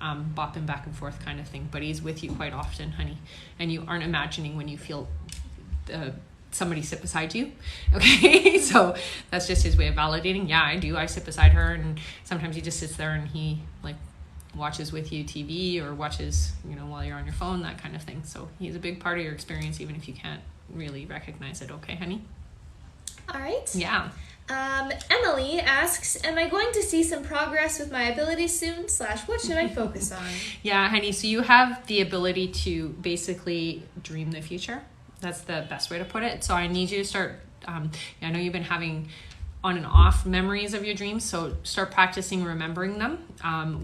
bopping back and forth kind of thing. But he's with you quite often, honey. And you aren't imagining when you feel somebody sit beside you, okay? So that's just his way of validating. Yeah, I do. I sit beside her, and sometimes he just sits there and he like watches with you TV or watches, while you're on your phone, that kind of thing. So he's a big part of your experience, even if you can't really recognize it, okay, honey? All right. Yeah. Emily asks, am I going to see some progress with my abilities soon? / what should I focus on? Yeah, honey. So you have the ability to basically dream the future. That's the best way to put it. So I need you to start, I know you've been having on and off memories of your dreams, so start practicing remembering them.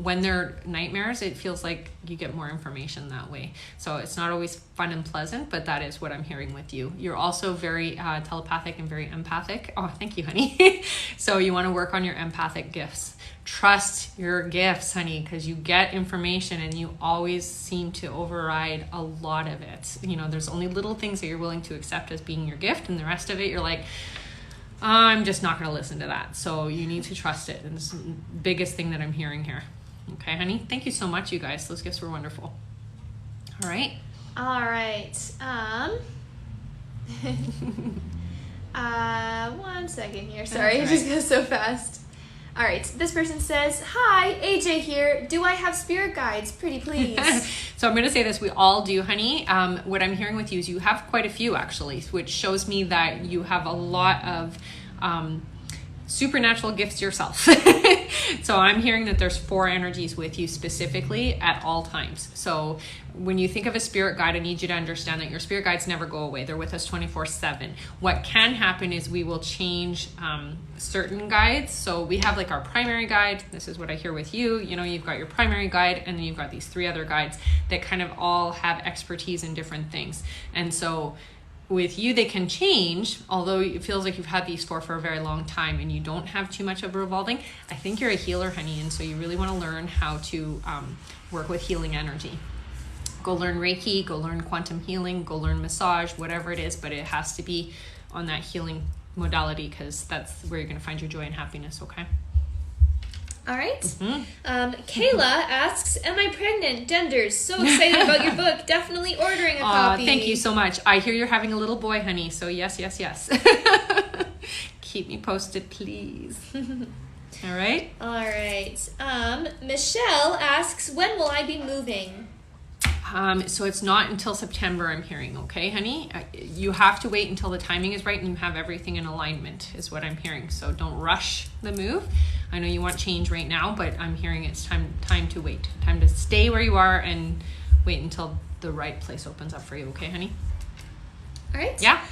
When they're nightmares, it feels like you get more information that way. So it's not always fun and pleasant, but that is what I'm hearing with you. You're also very telepathic and very empathic. Oh, thank you, honey. So you want to work on your empathic gifts. Trust your gifts, honey, because you get information and you always seem to override a lot of it. You know, there's only little things that you're willing to accept as being your gift, and the rest of it, you're like, I'm just not going to listen to that. So you need to trust it. And it's the biggest thing that I'm hearing here. Okay, honey? Thank you so much, you guys. Those gifts were wonderful. All right. All right. 1 second here. Sorry, it just goes so fast. All right. This person says, hi, AJ here. Do I have spirit guides? Pretty please. So I'm going to say this. We all do, honey. What I'm hearing with you is you have quite a few, actually, which shows me that you have a lot of supernatural gifts yourself. So I'm hearing that there's 4 energies with you specifically at all times. So when you think of a spirit guide, I need you to understand that your spirit guides never go away. They're with us 24/7. What can happen is we will change certain guides. So we have like our primary guide. This is what I hear with you. You know, you've got your primary guide, and then you've got these 3 other guides that kind of all have expertise in different things. And so with you, they can change, although it feels like you've had these 4 for a very long time and you don't have too much of a revolving. I think you're a healer, honey, and so you really want to learn how to work with healing energy. Go learn Reiki, go learn quantum healing, go learn massage, whatever it is, but it has to be on that healing modality, because that's where you're going to find your joy and happiness, okay? All right. Kayla asks, am I pregnant? Genders. So excited about your book. Definitely ordering a copy. Thank you so much. I hear you're having a little boy, honey. So yes. Keep me posted, please. All right. All right. Michelle asks, when will I be moving? So it's not until September, I'm hearing, okay, honey? You have to wait until the timing is right and you have everything in alignment, is what I'm hearing. So don't rush the move. I know you want change right now, but I'm hearing it's time to wait. Time to stay where you are and wait until the right place opens up for you, okay, honey? All right. Yeah.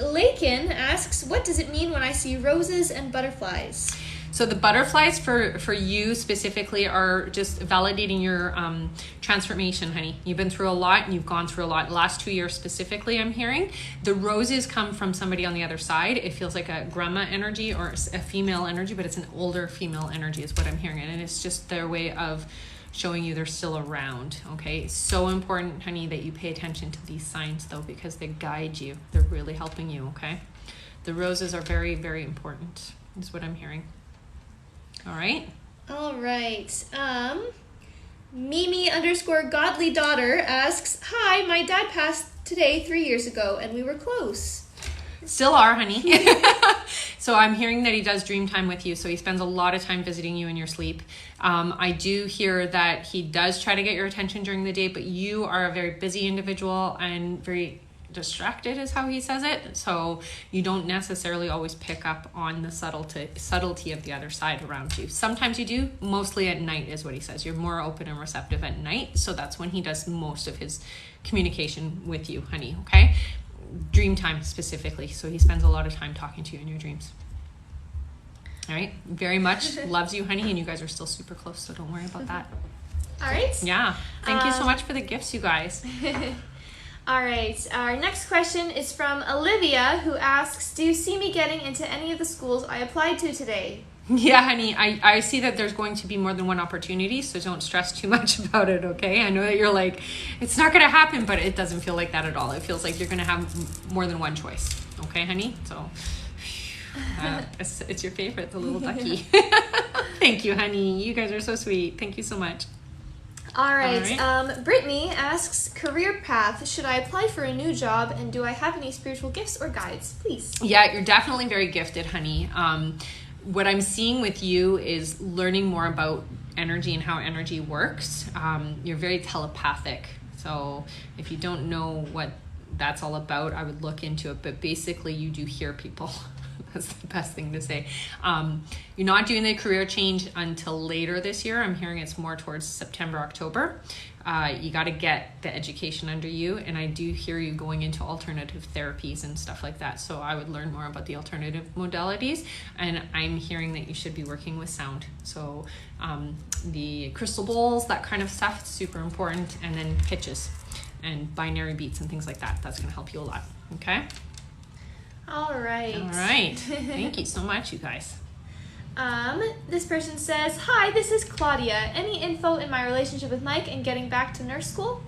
Lakin asks, what does it mean when I see roses and butterflies? So the butterflies for you specifically are just validating your transformation, honey. You've been through a lot and you've gone through a lot. The last 2 years specifically, I'm hearing. The roses come from somebody on the other side. It feels like a grandma energy or a female energy, but it's an older female energy is what I'm hearing. And it's just their way of showing you they're still around, okay? It's so important, honey, that you pay attention to these signs, though, because they guide you. They're really helping you, okay? The roses are very, very important, is what I'm hearing. All right. All right. Mimi_godly daughter asks, hi, my dad passed today 3 years ago and we were close. Still are, honey. So I'm hearing that he does dream time with you. So he spends a lot of time visiting you in your sleep. I do hear that he does try to get your attention during the day, but you are a very busy individual and very distracted is how he says it. So you don't necessarily always pick up on the subtlety of the other side around you. Sometimes you do, mostly at night is what he says. You're more open and receptive at night. So that's when he does most of his communication with you, honey, okay? Dream time specifically. So he spends a lot of time talking to you in your dreams. All right. Very much loves you, honey. And you guys are still super close. So don't worry about that. All right. Yeah. Thank you so much for the gifts, you guys. All right, our next question is from Olivia, who asks, do you see me getting into any of the schools I applied to today? Yeah, honey, I see that there's going to be more than one opportunity, so don't stress too much about it, okay? I know that you're like, it's not going to happen, but it doesn't feel like that at all. It feels like you're going to have more than one choice, okay, honey? So it's your favorite, the little ducky. Thank you, honey. You guys are so sweet. Thank you so much. All right. Brittany asks, career path, should I apply for a new job and do I have any spiritual gifts or guides, please? Yeah, you're definitely very gifted, honey. What I'm seeing with you is learning more about energy and how energy works. You're very telepathic. So if you don't know what that's all about, I would look into it. But basically, you do hear people. That's the best thing to say. You're not doing the career change until later this year. I'm hearing it's more towards September, October. You got to get the education under you. And I do hear you going into alternative therapies and stuff like that. So I would learn more about the alternative modalities. And I'm hearing that you should be working with sound. So the crystal bowls, that kind of stuff, it's super important. And then pitches and binary beats and things like that. That's going to help you a lot. Okay? All right. All right. Thank you so much, you guys. This person says, hi, this is Claudia. Any info in my relationship with Mike and getting back to nurse school?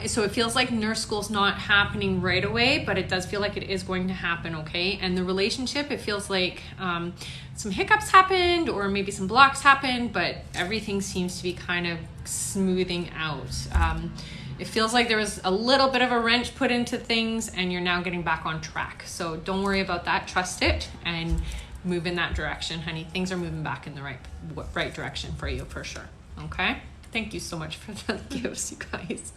So it feels like nurse school's not happening right away, but it does feel like it is going to happen, okay? And the relationship, it feels like some hiccups happened or maybe some blocks happened, but everything seems to be kind of smoothing out. It feels like there was a little bit of a wrench put into things and you're now getting back on track. So don't worry about that. Trust it and move in that direction, honey. Things are moving back in the right direction for you, for sure. Okay? Thank you so much for the gifts, you guys.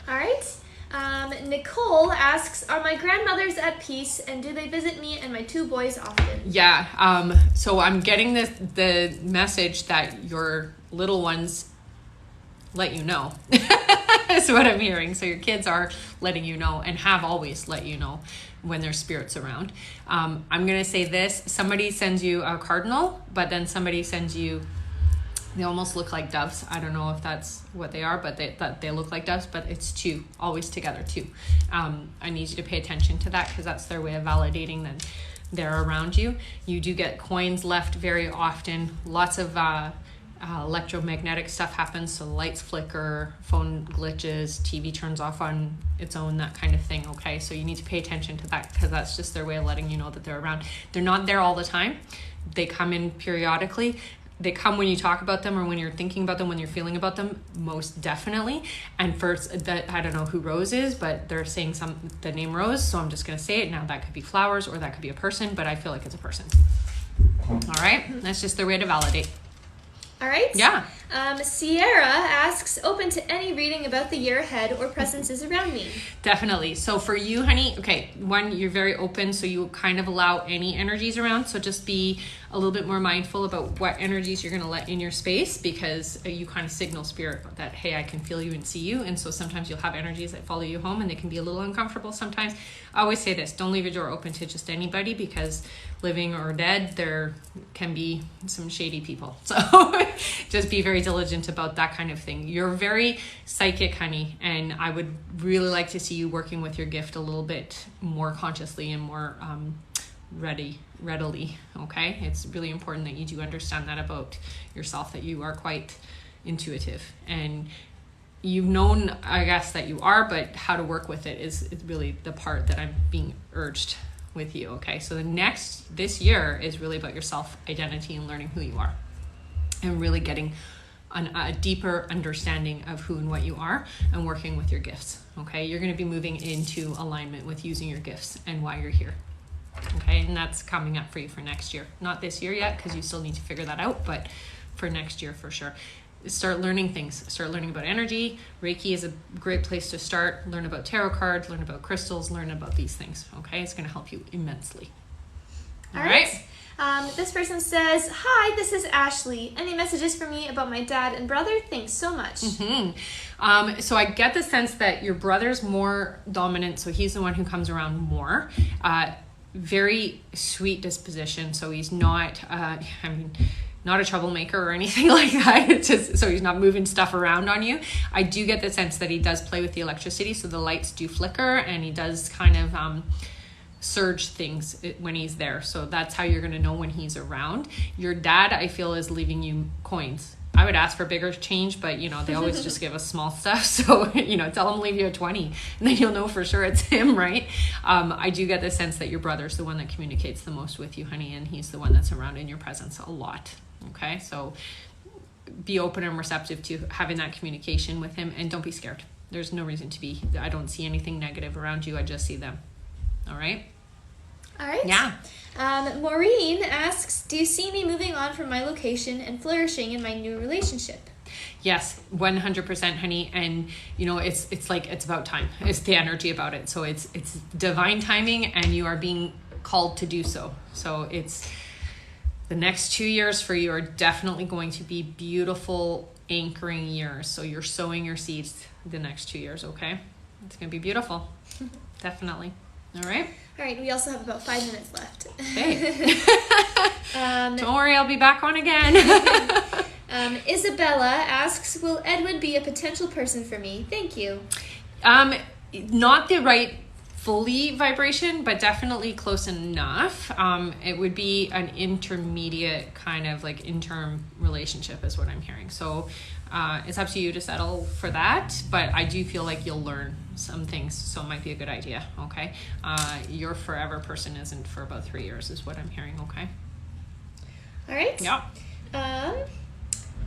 All right. Nicole asks, are my grandmothers at peace and do they visit me and my 2 boys often? Yeah. So I'm getting the message that your little ones let you know. That's what I'm hearing. So your kids are letting you know and have always let you know when there's spirits around. I'm going to say this. Somebody sends you a cardinal, but then somebody sends you, they almost look like doves. I don't know if that's what they are, but they look like doves, but it's 2, always together, 2. I need you to pay attention to that because that's their way of validating that they're around you. You do get coins left very often. Lots of electromagnetic stuff happens, so lights flicker, phone glitches, TV turns off on its own, that kind of thing. Okay, so you need to pay attention to that because that's just their way of letting you know that they're around. They're not there all the time. They come in periodically. They come when you talk about them or when you're thinking about them, when you're feeling about them, most definitely. And first, that I don't know who Rose is, but they're saying the name Rose, so I'm just going to say it. Now that could be flowers or that could be a person, but I feel like it's a person. All right, that's just their way to validate. All right. Yeah. Sierra asks, open to any reading about the year ahead or presences around me. Definitely. So for you, honey, okay, one, you're very open, so you kind of allow any energies around. So just be a little bit more mindful about what energies you're going to let in your space because you kind of signal spirit that, hey, I can feel you and see you. And so sometimes you'll have energies that follow you home and they can be a little uncomfortable sometimes. I always say this, don't leave your door open to just anybody because living or dead, there can be some shady people. So just be very diligent about that kind of thing. You're very psychic, honey, and I would really like to see you working with your gift a little bit more consciously and more readily, okay? It's really important that you do understand that about yourself, that you are quite intuitive. And you've known, I guess, that you are, but how to work with it is really the part that I'm being urged with you, okay? So this year is really about your self-identity and learning who you are and really getting a deeper understanding of who and what you are and working with your gifts, okay? You're going to be moving into alignment with using your gifts and why you're here, okay? And that's coming up for you for next year. Not this year yet because you still need to figure that out, but for next year for sure. Start learning things. Start learning about energy. Reiki is a great place to start. Learn about tarot cards, learn about crystals, learn about these things, okay? It's going to help you immensely. All right. This person says, hi, this is Ashley. Any messages for me about my dad and brother? Thanks so much. So I get the sense that your brother's more dominant, so he's the one who comes around more. Very sweet disposition, so he's not, not a troublemaker or anything like that. It's just, so he's not moving stuff around on you. I do get the sense that he does play with the electricity, so the lights do flicker, and he does kind of surge things when he's there. So that's how you're going to know when he's around. Your dad, I feel, is leaving you coins. I would ask for bigger change, but they always just give us small stuff. So, tell him leave you a 20 and then you'll know for sure it's him, right? I do get the sense that your brother's the one that communicates the most with you, honey, and he's the one that's around in your presence a lot. Okay, so be open and receptive to having that communication with him, and don't be scared. There's no reason to be. I don't see anything negative around you. I just see them. All right? All right. Yeah. Maureen asks, do you see me moving on from my location and flourishing in my new relationship? Yes, 100%, honey. And it's like, it's about time. It's the energy about it. So it's divine timing, and you are being called to do so. So it's the next 2 years for you are definitely going to be beautiful anchoring years. So you're sowing your seeds the next 2 years, okay? It's going to be beautiful. Definitely. All right. All right. We also have about 5 minutes left. Okay. Don't worry, I'll be back on again. Isabella asks, will Edwin be a potential person for me? Thank you. Not the right fully vibration, but definitely close enough. It would be an intermediate kind of like interim relationship is what I'm hearing. So it's up to you to settle for that, but I do feel like you'll learn some things, so it might be a good idea. Okay. Your forever person isn't for about 3 years is what I'm hearing. Okay. All right. Yeah.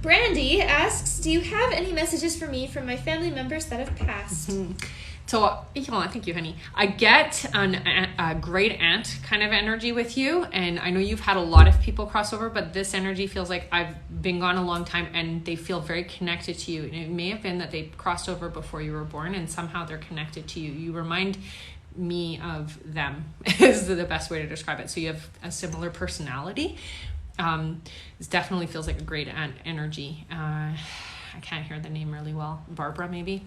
Brandy asks, do you have any messages for me from my family members that have passed? So, thank you, honey. I get a great aunt kind of energy with you, and I know you've had a lot of people cross over, but this energy feels like I've been gone a long time, and they feel very connected to you. And it may have been that they crossed over before you were born, and somehow they're connected to you. You remind me of them is the best way to describe it. So you have a similar personality. It definitely feels like a great aunt energy. I can't hear the name really well. Barbara, maybe,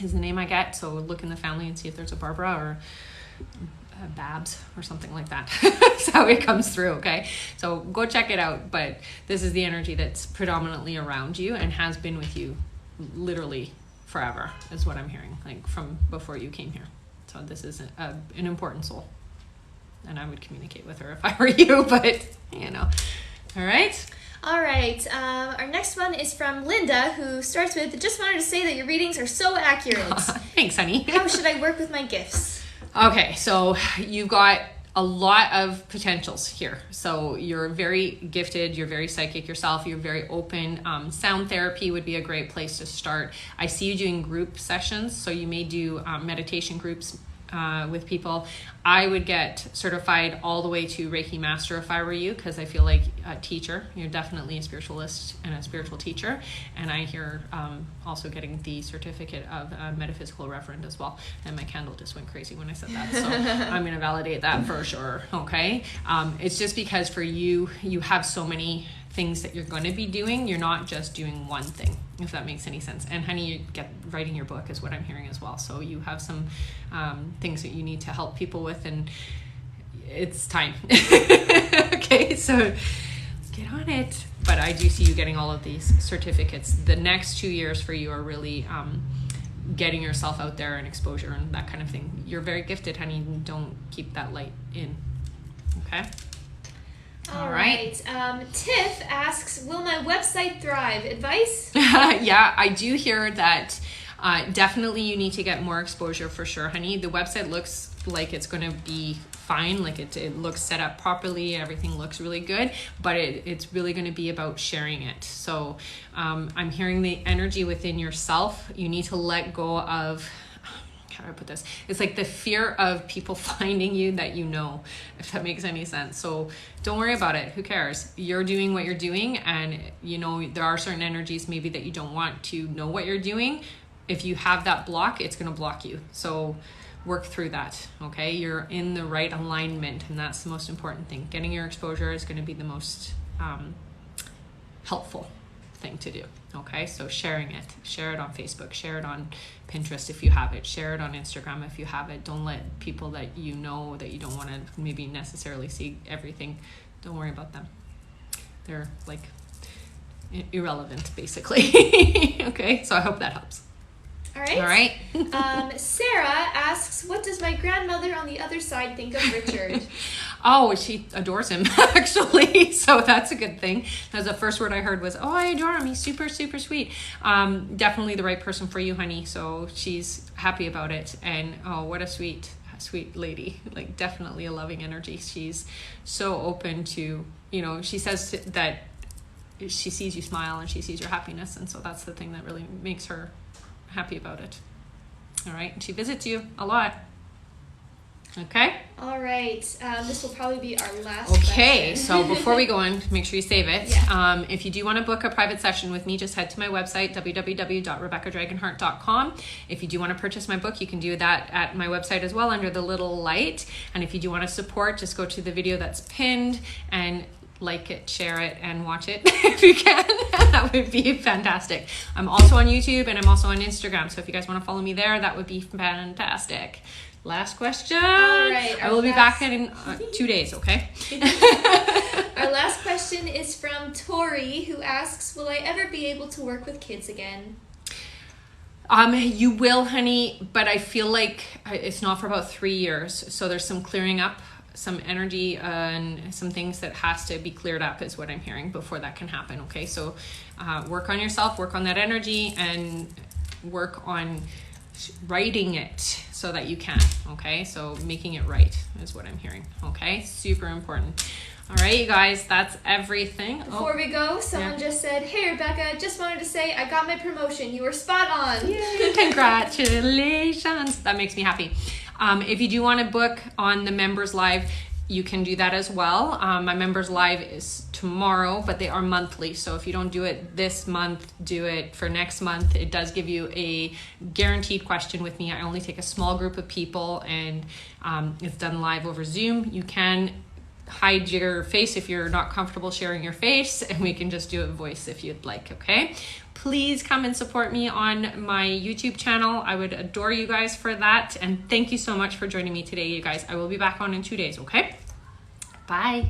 is the name I get. So look in the family and see if there's a Barbara or a Babs or something like that. That's how it comes through, okay? So go check it out. But this is the energy that's predominantly around you and has been with you literally forever, is what I'm hearing, like from before you came here. So this is an important soul. And I would communicate with her if I were you, but All right. All right. Our next one is from Linda, who starts with, just wanted to say that your readings are so accurate. Thanks, honey. How should I work with my gifts? Okay, so you've got a lot of potentials here. So you're very gifted, you're very psychic yourself, you're very open. Sound therapy would be a great place to start. I see you doing group sessions, so you may do meditation groups with people. I would get certified all the way to Reiki Master if I were you, because I feel like a teacher. You're definitely a spiritualist and a spiritual teacher. And I hear also getting the certificate of Metaphysical Reverend as well. And my candle just went crazy when I said that. So I'm going to validate that for sure. Okay. It's just because for you, you have so many things that you're going to be doing. You're not just doing one thing, if that makes any sense. And honey, you get writing your book is what I'm hearing as well. So you have some things that you need to help people with, and it's time. Okay, so get on it. But I do see you getting all of these certificates. The next 2 years for you are really getting yourself out there and exposure and that kind of thing. You're very gifted, honey. Don't keep that light in. Okay. All right. Tiff asks, will my website thrive? Advice? Yeah, I do hear that definitely you need to get more exposure for sure, honey. The website looks like it's going to be fine. Like it looks set up properly. Everything looks really good, but it's really going to be about sharing it. So I'm hearing the energy within yourself. You need to let go of, how do I put this? It's like the fear of people finding you that you know, if that makes any sense. So don't worry about it. Who cares? You're doing what you're doing, and there are certain energies maybe that you don't want to know what you're doing. If you have that block, it's going to block you. So work through that. Okay. You're in the right alignment, and that's the most important thing. Getting your exposure is going to be the most helpful thing to do. Okay, so share it on Facebook, share it on Pinterest if you have it, share it on Instagram if you have it. Don't let people that you know that you don't want to maybe necessarily see everything, don't worry about them. They're like irrelevant basically. Okay, so I hope that helps. All right. Sarah asks, what does my grandmother on the other side think of Richard? Oh, she adores him, actually. So that's a good thing. That's the first word I heard was, oh, I adore him. He's super, super sweet. Definitely the right person for you, honey. So she's happy about it. And oh, what a sweet lady. Like definitely a loving energy. She's so open to, she says that she sees you smile and she sees your happiness. And so that's the thing that really makes her happy about it. All right. She visits you a lot. Okay? All right. This will probably be our last Okay, question. so before we go on, make sure you save it. Yeah. If you do want to book a private session with me, just head to my website, www.rebeccadragonheart.com. If you do want to purchase my book, you can do that at my website as well under the little light. And if you do want to support, just go to the video that's pinned and like it, share it, and watch it if you can. That would be fantastic. I'm also on YouTube and I'm also on Instagram. So if you guys want to follow me there, that would be fantastic. Last question. All right. I will be back in 2 days, okay? Our last question is from Tori, who asks, will I ever be able to work with kids again? You will, honey, but I feel like it's not for about 3 years. So there's some clearing up, some energy, and some things that has to be cleared up is what I'm hearing before that can happen, okay? So work on yourself, work on that energy, and work on writing it so that you can, okay? So making it right is what I'm hearing, okay? Super important. All right, you guys, that's everything. Before we go, someone just said, hey, Rebecca, just wanted to say I got my promotion. You were spot on. Yay, congratulations. That makes me happy. If you do want to book on the Members Live, you can do that as well. My Members Live is tomorrow, but they are monthly. So if you don't do it this month, do it for next month. It does give you a guaranteed question with me. I only take a small group of people, and it's done live over Zoom. You can hide your face if you're not comfortable sharing your face, and we can just do a voice if you'd like, okay? Please come and support me on my YouTube channel. I would adore you guys for that. And thank you so much for joining me today, you guys. I will be back on in 2 days, okay? Bye.